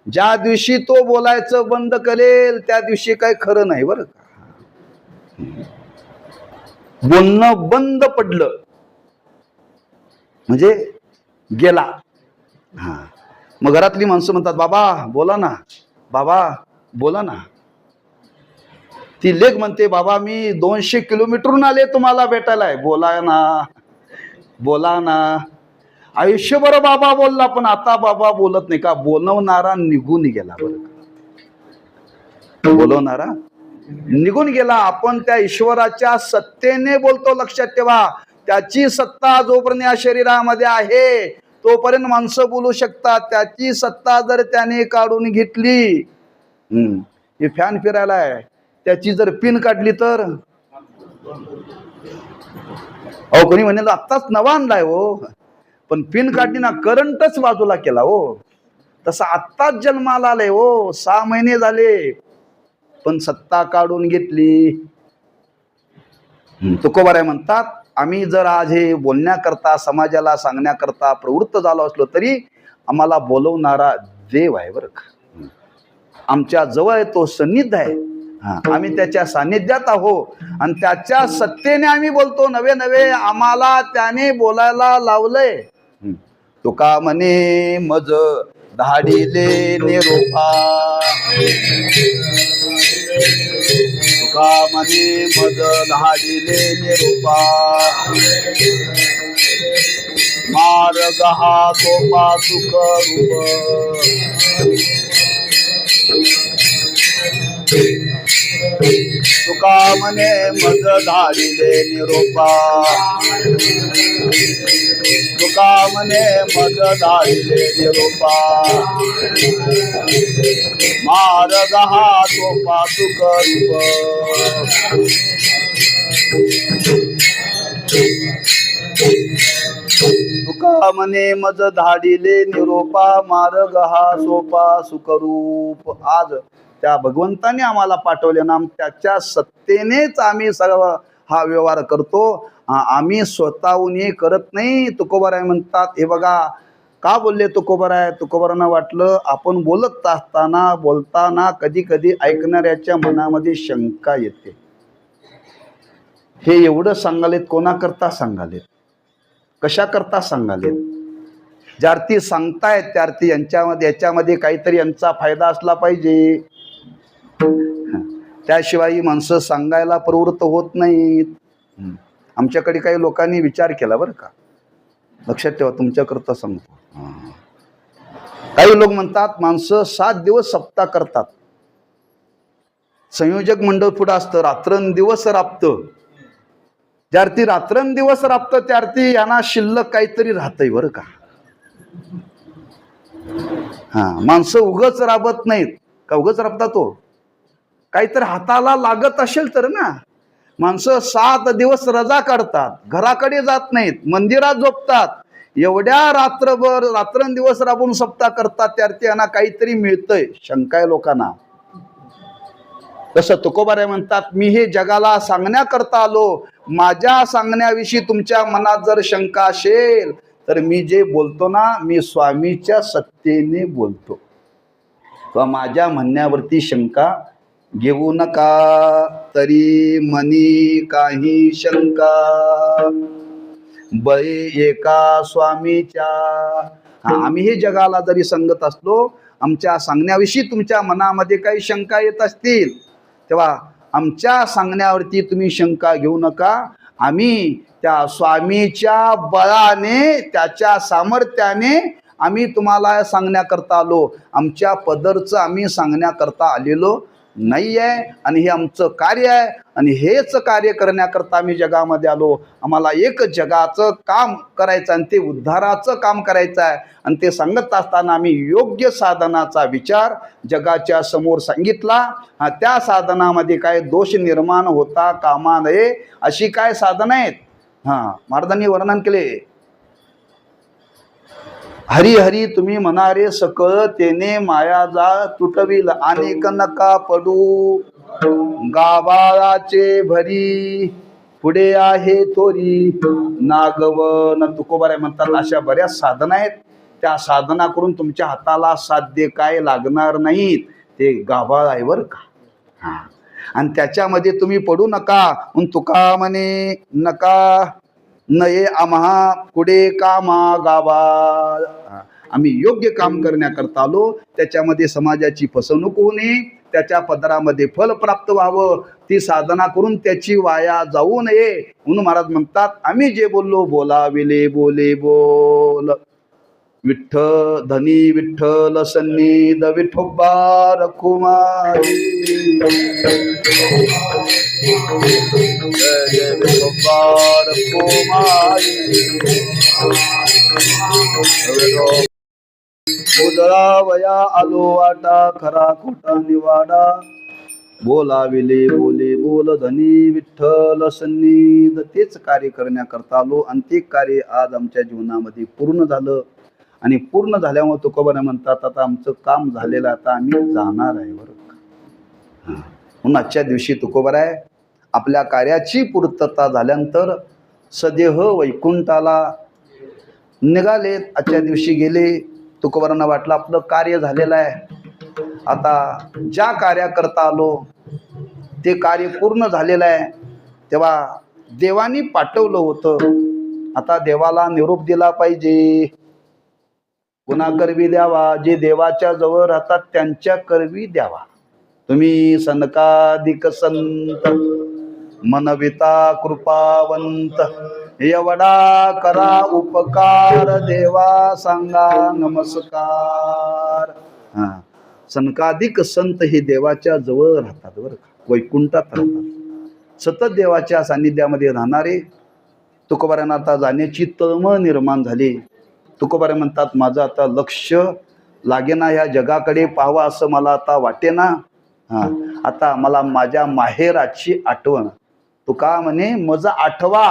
ज्या दिवशी तो बोलायचं बंद करेल त्या दिवशी काही खरं नाही बरं का. बोलणं बंद पडलं म्हणजे गेला. मग घरातली माणसं म्हणतात बाबा बोला ना, बाबा बोला ना. ती लेक म्हणते बाबा मी 200 किलोमीटरहून आले तुम्हाला भेटायला. बोला ना, बोला ना. आयुष्यभर बाबा बोलला पण आता बाबा बोलत नाही का? बोलवणारा निघून गेला बरं का. बोलवणारा निघून गेला. आपण त्या ईश्वराच्या सत्तेने बोलतो. लक्षात ठेवा, त्याची सत्ता जोपर्यंत या शरीरामध्ये आहे तोपर्यंत माणसं बोलू शकतात. त्याची सत्ता जर त्याने काढून घेतली, हे फॅन फिरायला आहे, त्याची जर पिन काढली तर अहो कोणी म्हणेल आत्ताच नवा आणलाय हो, पण पिन काढली ना करंटच बाजूला केला हो. तसं आत्ताच जन्माला आलंय हो, 6 महिने झाले पण सत्ता काढून घेतली. तुकोबाराय म्हणतात आम्ही जर आज हे बोलण्याकरता समाजाला सांगण्याकरता प्रवृत्त झालो असलो तरी आम्हाला बोलवणारा देव आहे बरं का. आमच्या जवळ तो सन्निध आहे. आम्ही त्याच्या सानिध्यात आहो आणि त्याच्या सत्तेने आम्ही बोलतो. नवे नवे आम्हाला त्याने बोलायला लावलंय. तुका म्हणे मज धाडिले निरोपा, तुका म्हणे मज धाडिले निरोपा, मार्ग हा सोपा सुख रूप, तुका म्हणे मज धाडिले निरोपा, तुका म्हणे मज धाडिले निरोपा, मार्ग हा सोपा सुख रूप, तुका म्हणे मज धाडिले निरोपा, मार्ग हा सोपा सुखरूप. आज त्या भगवंताने आम्हाला पाठवले ना, त्याच्या सत्तेनेच आम्ही सर्व हा व्यवहार करतो. आम्ही स्वतःहून हे करत नाही. तुकोबाराय म्हणतात हे बघा का बोलले तुकोबाराय. तुकोबारांना वाटलं आपण बोलत असताना बोलताना कधी कधी ऐकणाऱ्याच्या मनामध्ये शंका येते. हे एवढं सांगालेत कोणाकरता सांगालेत, कशा करता सांगालेत? ज्यार्थी सांगतायत त्यार्थी याच्यामध्ये काहीतरी यांचा फायदा असला पाहिजे. त्याशिवाय ही माणसं सांगायला प्रवृत्त होत नाहीत. आमच्याकडे काही लोकांनी विचार केला बरं का, लक्षात ठेवा, तुमच्याकरता सांगतो. काही लोक म्हणतात माणसं 7 दिवस सप्ताह करतात. संयोजक मंडळ पुढं असतं, रात्रंदिवस राबतं. ज्यार्थी रात्रंदिवस राबतं त्यार्थी यांना शिल्लक काहीतरी राहतंय बरं का. माणसं उगच राबत नाहीत का, उगच राबतात तो काहीतरी हाताला लागत असेल तर ना. माणसं 7 दिवस रजा काढतात, घराकडे जात नाहीत, मंदिरात झोपतात, एवढ्या रात्रंदिवस राबून सप्ताह करतात त्यार्थी यांना काहीतरी मिळतंय. शंका आहे लोकांना. तसं तुकोबाराय म्हणतात, मी हे जगाला सांगण्याकरता आलो. माझ्या सांगण्याविषयी तुमच्या मनात जर शंका असेल तर मी जे बोलतो ना, मी स्वामीच्या सत्तेने बोलतो. किंवा माझ्या म्हणण्यावरती शंका घेऊ नका. तरी मनी काही शंका बळे एका स्वामीच्या. आम्ही हे जगाला जरी सांगत असलो, आमच्या सांगण्याविषयी तुमच्या मनामध्ये काही शंका येत असतील तेव्हा आमच्या सांगण्यावरती तुम्ही शंका घेऊ नका. आम्ही त्या स्वामीच्या बळाने, त्याच्या सामर्थ्याने आम्ही तुम्हाला सांगण्याकरता आलो. आमच्या पदरचं आम्ही सांगण्याकरता आलेलो नाही आहे. आणि हे आमचं कार्य आहे आणि हेच कार्य करण्याकरता आम्ही जगामध्ये आलो. आम्हाला एक जगाचं काम करायचं आणि ते उद्धाराचं काम करायचं आहे. आणि ते सांगत असताना आम्ही योग्य साधनाचा विचार जगाच्या समोर सांगितला. त्या साधनामध्ये काय दोष निर्माण होता कामा नये अशी काय साधनं आहेत महाराजांनी वर्णन केले. हरी हरी तुम्ही म्हणारे सकळ, तेने माया जाळ तुटविल. अनेक नका पडू गावाचे भरी, पुढे आहे थोरी नागवन. तुकोबाराय म्हणतात अशा बऱ्याच साधना आहेत. त्या साधना करून तुमच्या हाताला साध्य काय लागणार नाहीत. ते गाभाळ आहे बरं का. आणि त्याच्यामध्ये तुम्ही पडू नका. म्हणून तुका म्हणे नका नये आम्हा पुढे कामा गावा. आम्ही योग्य काम करण्याकरता आलो. त्याच्यामध्ये समाजाची फसवणूक होऊ नये, त्याच्या पदरामध्ये फल प्राप्त व्हावं, ती साधना करून त्याची वाया जाऊ नये. म्हणून महाराज म्हणतात आम्ही जे बोललो बोलाविले बोले बोल. विठ्ठल धनी विठ्ठल सन्निध विठोबा रखुमाई. जय जय विठोबा रखुमाई. उदळा वया आलो वाटा, खरा खोटा निवाडा. बोलाविले बोले बोल धनी विठ्ठल सन्निध. तेच कार्य करण्याकरता आलो आणि ते कार्य आज आमच्या जीवनामध्ये पूर्ण झालं. आणि पूर्ण झाल्यामुळे तुकोबाराय म्हणतात आता आमचं काम झालेलं, आता आम्ही जाणार आहे बरं का. म्हणून आजच्या दिवशी तुकोबाराय आपल्या कार्याची पूर्तता झाल्यानंतर सदेह वैकुंठाला निघाले. आजच्या दिवशी गेले. तुकोबारांना वाटलं आपलं कार्य झालेलं आहे. आता ज्या कार्याकरता आलो ते कार्य पूर्ण झालेलं आहे. तेव्हा देवानी पाठवलं होतं. आता देवाला निरोप दिला पाहिजे. पुन्हा करवी द्यावा. जे देवाच्या जवळ राहतात त्यांच्या करवी द्यावा. तुम्ही सनकादिक संत मनविता कृपावंत, एवढा करा उपकार देवा सांगा नमस्कार. सनकादिक संत हे देवाच्या जवळ राहतात बरं का, वैकुंठात राहतात, सतत देवाच्या सान्निध्यामध्ये राहणारे. तुकोबारांना आता जाण्याची तळमळ निर्माण झाली. तुकोबाराय म्हणतात माझं आता लक्ष लागेना ह्या जगाकडे पाहावं असं मला आता वाटेना. आता मला माझ्या माहेराची आठवण. तुका म्हणे मज आठवा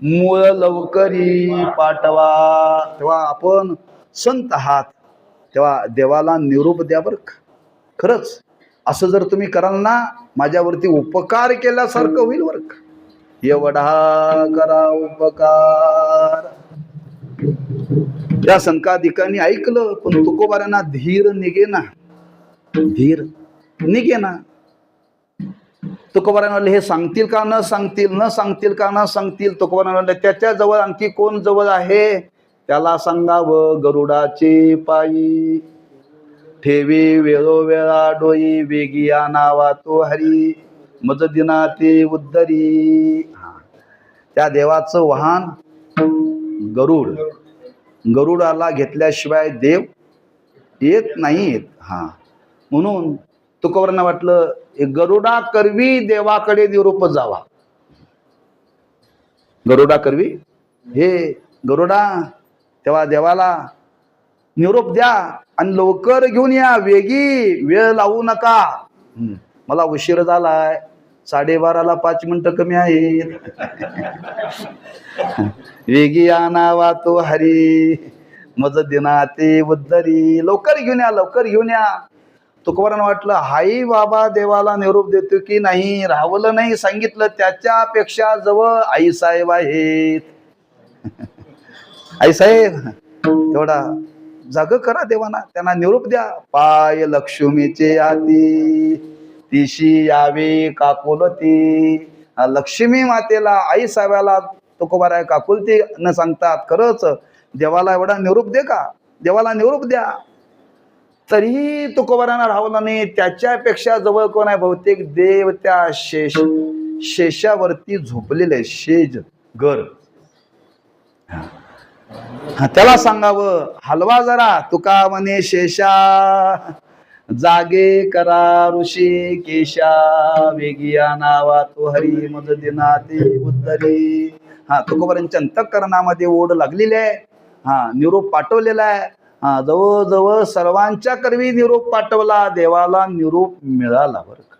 मूळ लवकरी पाठवा. तेव्हा आपण संत आहात तेव्हा देवाला निरोप द्या बरं का. खरंच असं जर तुम्ही कराल ना माझ्यावरती उपकार केल्यासारखं होईल बरं का. एवढा करा उपकार. त्या संकाधिकांनी ऐकलं पण तुकोबारांना धीर निघेना. धीर निघेना. तुकोबारांना हे सांगतील का न सांगतील, न सांगतील का न सांगतील. तुकोबारांना त्याच्या जवळ आणखी कोण जवळ आहे त्याला सांगावं गरुडाचे पायी, ठेवी वेळोवेळा डोई, वेगी आणावा तो हरी, मज दिना ते उद्धरी. त्या देवाचं वाहन गरुड. गरुडाला घेतल्याशिवाय देव येत नाहीत. म्हणून तुकोबारांना वाटलं गरुडा करवी देवाकडे निरोप जावा. गरुडा करवी, हे गरुडा तेव्हा देवाला निरोप द्या आणि लवकर घेऊन या, वेगी वेळ लावू नका. मला उशीर झालाय, 12:30ला 5 मिनिटं कमी आहेत. वेगी आणावा तो हरी, मज दिना ते उद्धरी. लवकर घेऊन या, लवकर घेऊन या. तुकोबारांना वाटलं हाई बाबा देवाला निरोप देतो की नाही, राहवलं नाही. सांगितलं त्याच्यापेक्षा जवळ आईसाहेब आहेत. आईसाहेब तेवढा जाग करा देवाना, त्यांना निरोप द्या. पाय लक्ष्मीचे आती, तिशी यावे काकुलती. लक्ष्मी मातेला, आई साहेबाला तुकोबाराय काकुलती न सांगतात. खरंच देवाला एवढा निरोप दे का, देवाला निरोप द्या. तरीही तुकोबारांना राहवलं नाही. त्याच्यापेक्षा जवळ कोण आहे, बहुतेक देव त्या शेषावरती झोपलेले, शेज घर. त्याला सांगावं हलवा जरा, तुका म्हणे शेषा, जागे करा ऋषी केशा, वेगिया नावा तो हरी, मज दिना ते उद्धरी. तुकोबारांच्या अंतःकरणामध्ये ओढ लागलेली आहे. निरोप पाठवलेला आहे. जवळजवळ सर्वांच्या करवी निरोप पाठवला. देवाला निरोप मिळाला बरं का.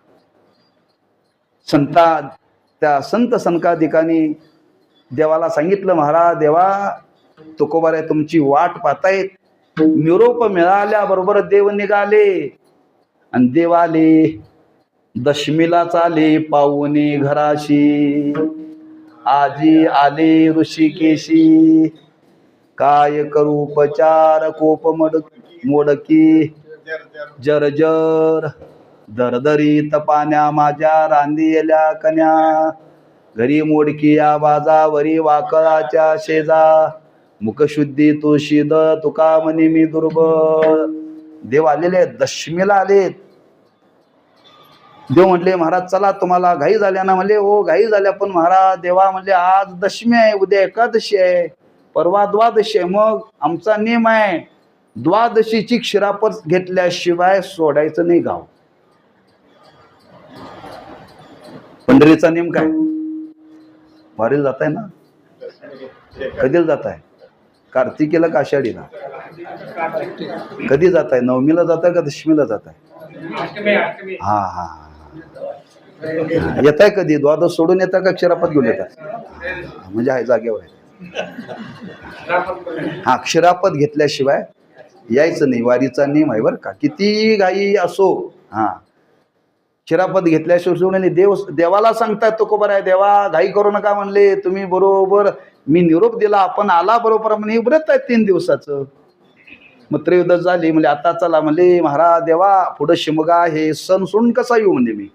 त्या संत सनकाधिकांनी देवाला सांगितलं, महाराज देवा तुकोबार तुमची वाट पाहतायत. निरोप मिळाल्याबरोबर देव निघाले आणि देव आले. दशमीला चाले पाहुणे घराशी, आजी आले ऋषिकेशी. काय करू उपचार कोप मोडकी, जर दरदरीत पाण्या माझ्या रांदिल्या कन्या. घरी मोडकी या बाजावरी वाकळाच्या शेजा, मुखशुद्धी तू शीद तुका म्हणे मी दुर्बळ. देव आलेले, दशमीला आलेत. देव म्हणले महाराज चला, तुम्हाला घाई झाल्या ना. म्हणले हो घाई झाल्या, पण महाराज देवा म्हणले आज दशमी आहे, उद्या एकादशी आहे, परवा द्वादशी आहे. मग आमचा नियम आहे, द्वादशीची क्षीरापद घेतल्याशिवाय सोडायचं नाही गाव. पंढरीचा नियम काय, वारीला जाताय ना, कधीला जाताय, कार्तिकीला का आषाढीला, कधी जाताय, नवमीला जाताय का दशमीला जाताय? येताय कधी, द्वादश सोडून येता का क्षीरापद घेऊन येता? म्हणजे आहे जागेवर आहे. क्षीरापद घेतल्याशिवाय यायचं नाही, वारीचा नियम आहे बरं का. किती घाई असो, क्षीरापद घेतल्याशिवाय सोडून नाही. देवाला सांगतायत तुकोबार आहे, देवा घाई करू नका म्हणले तुम्ही, बरोबर मी निरोप दिला, आपण आला बरोबर म्हणे व्रत आहे 3 दिवसाचं. मत्रयुद्ध झाली म्हणजे आता चला म्हणले महाराज देवा पुढं शिमगा हे सण सोडून कसा येऊ म्हणजे मी,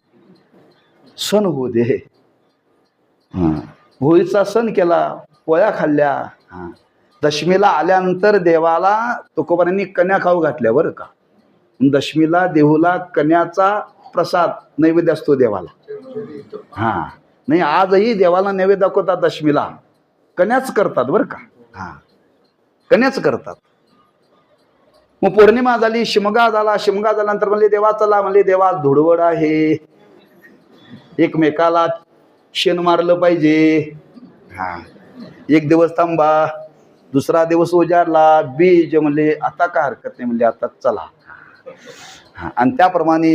सण होऊ दे. होळीचा सण केला, पोळ्या खाल्ल्या. दशमीला आल्यानंतर देवाला तुकोबारांनी कन्या खाऊ घातल्या बरं का. दशमीला देहूला कन्याचा प्रसाद नैवेद्य असतो देवाला. नाही आजही देवाला नैवेद्य दाखवतात, दशमीला कन्याच करतात बरं का. कन्याच करतात. मग पौर्णिमा झाली, शिमगा झाला. शिमगा झाल्यानंतर म्हणले देवा चला, म्हणले देवा धुडवड आहे, एकमेकाला शेण मारलं पाहिजे. 1 दिवस थांबा, दुसरा दिवस उजाडला, बीज म्हणले आता काय हरकत नाही, म्हणले आता चला. आणि त्याप्रमाणे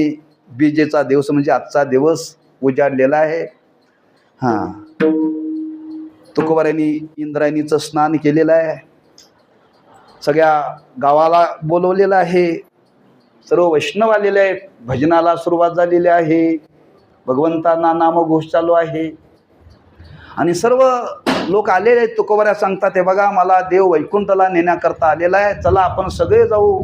बीजेचा दिवस म्हणजे आजचा दिवस उजाडलेला आहे. तुकोबारांनी इंद्रायणीचं स्नान केलेलं आहे. सगळ्या गावाला बोलवलेलं आहे. सर्व वैष्णव आलेले आहेत. भजनाला सुरुवात झालेली आहे. भगवंतांना नामघोष चालू आहे. आणि सर्व लोक आलेले आहेत. तुकोबारा सांगतात हे बघा मला देव वैकुंठला नेण्याकरता आलेला आहे, चला आपण सगळे जाऊ.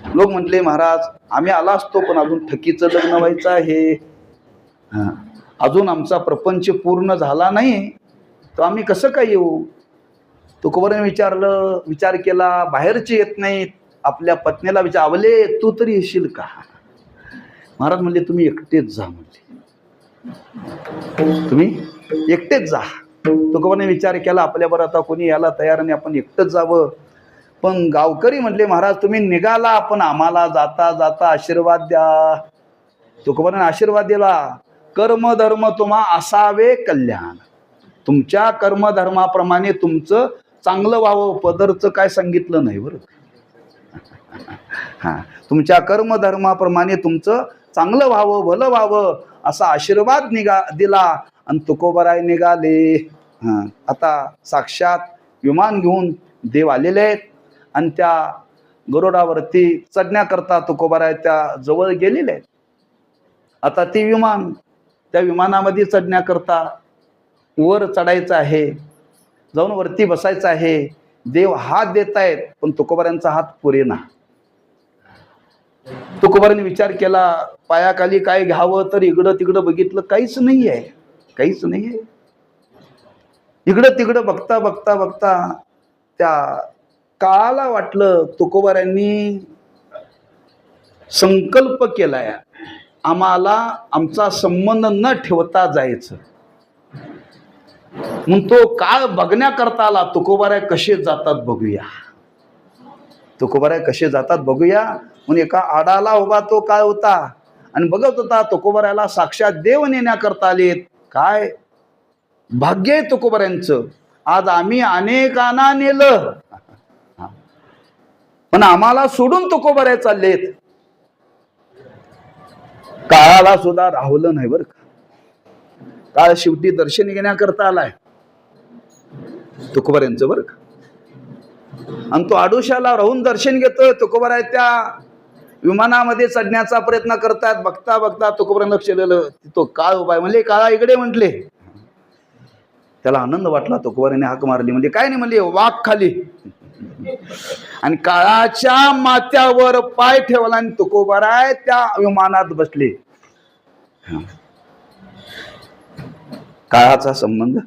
लोक म्हटले महाराज आम्ही आला असतो, पण अजून ठकीचं लग्न व्हायचं आहे, अजून आमचा प्रपंच पूर्ण झाला नाही, तर आम्ही कसं काय येऊ. तुकोबाराने विचार केला, बाहेरचे येत नाहीत. आपल्या पत्नीला आवले तू तरी येशील का? महाराज म्हणले तुम्ही एकटेच जा म्हणले, तुम्ही एकटेच जा. तुकोबाने विचार केला आपल्याबरोबर आता कोणी यायला तयार नाही, आपण एकटंच जावं. पण गावकरी म्हणले महाराज तुम्ही निघाला, पण आम्हाला जाता जाता आशीर्वाद द्या. तुकोबाने आशीर्वाद दिला, कर्मधर्म तुम्हा असावे कल्याण. तुमच्या कर्मधर्माप्रमाणे तुमचं चांगलं व्हावं. पदरचं काय सांगितलं नाही बरं. हा, तुमच्या कर्मधर्माप्रमाणे तुमचं चांगलं व्हावं, भलं व्हावं असा आशीर्वाद दिला. आणि तुकोबाराय निघाले. आता साक्षात विमान घेऊन देव आलेले आहेत आणि त्या गरुडावरती चढण्याकरता तुकोबाराय त्या जवळ गेलेले आहेत. आता ती विमान, त्या विमानामध्ये चढण्याकरता वर चढायचं आहे, जाऊन वरती बसायचं आहे. देव हात देत आहेत, पण तुकोबारायांचा हात पुरेना. तुकोबारांनी विचार केला पायाखाली काय घ्यावं, तर इकडं तिकडं बघितलं, काहीच नाही आहे, काहीच नाही आहे. इकडं तिकडं बघता बघता बघता त्या काळाला वाटलं तुकोबारांनी संकल्प केलाय, आम्हाला आमचा संबंध न ठेवता जायचं. मग तो काळ बघण्याकरता आला. तुकोबाराय कसे जातात बघूया, तुकोबाराय कसे जातात बघूया. म्हणून एका आडाला उभा तो काळ होता आणि बघत होता. तुकोबारायला साक्षात देव नेण्याकरता आलेत. काय भाग्य आहे तुकोबारायांचं. आज आम्ही अनेकांना नेलं, पण आम्हाला सोडून तुकोबाराय चाललेत. काळाला सुद्धा राहुलं नाही बरं का. काळ शेवटी दर्शन घेण्याकरता आलाय तुकोबारायांचं बरं का. आणि तो आडोशाला राहून दर्शन घेतोय. तुकोबाराय त्या विमानामध्ये चढण्याचा प्रयत्न करतात. बघता बघता तुकोबारांना लक्ष दिलं, तो काळ उभा आहे. म्हणले काळा इकडे म्हटले. त्याला आनंद वाटला. तुकोबाराने हाक मारली. म्हणजे काय नाही म्हणले, वाक खाली. आणि काळाच्या माथ्यावर पाय ठेवला आणि तुकोबाराय त्या विमानात बसले. काळाचा संबंध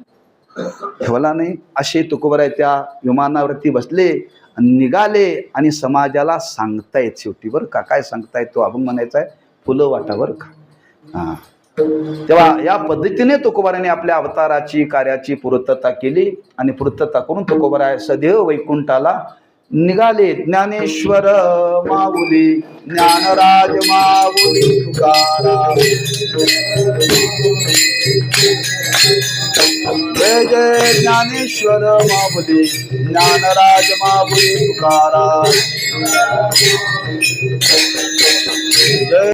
ठेवला नाही असे तुकोबाराय त्या विमानावरती बसले आणि निघाले. आणि समाजाला सांगतायत शेवटी बरं का. काय सांगतायत तो अभंग म्हणायचा आहे, फुलं वाटा बरं का. तेव्हा या पद्धतीने तुकोबाराने आपल्या अवताराची कार्याची पूर्तता केली. आणि पूर्तता करून तुकोबाराय सदैव वैकुंठाला निघाले. ज्ञानेश्वर माऊली, ज्ञानराज माऊली तुकाराम. जय जय ज्ञानेश्वर माऊली, ज्ञानराज माऊली तुकाराम. जय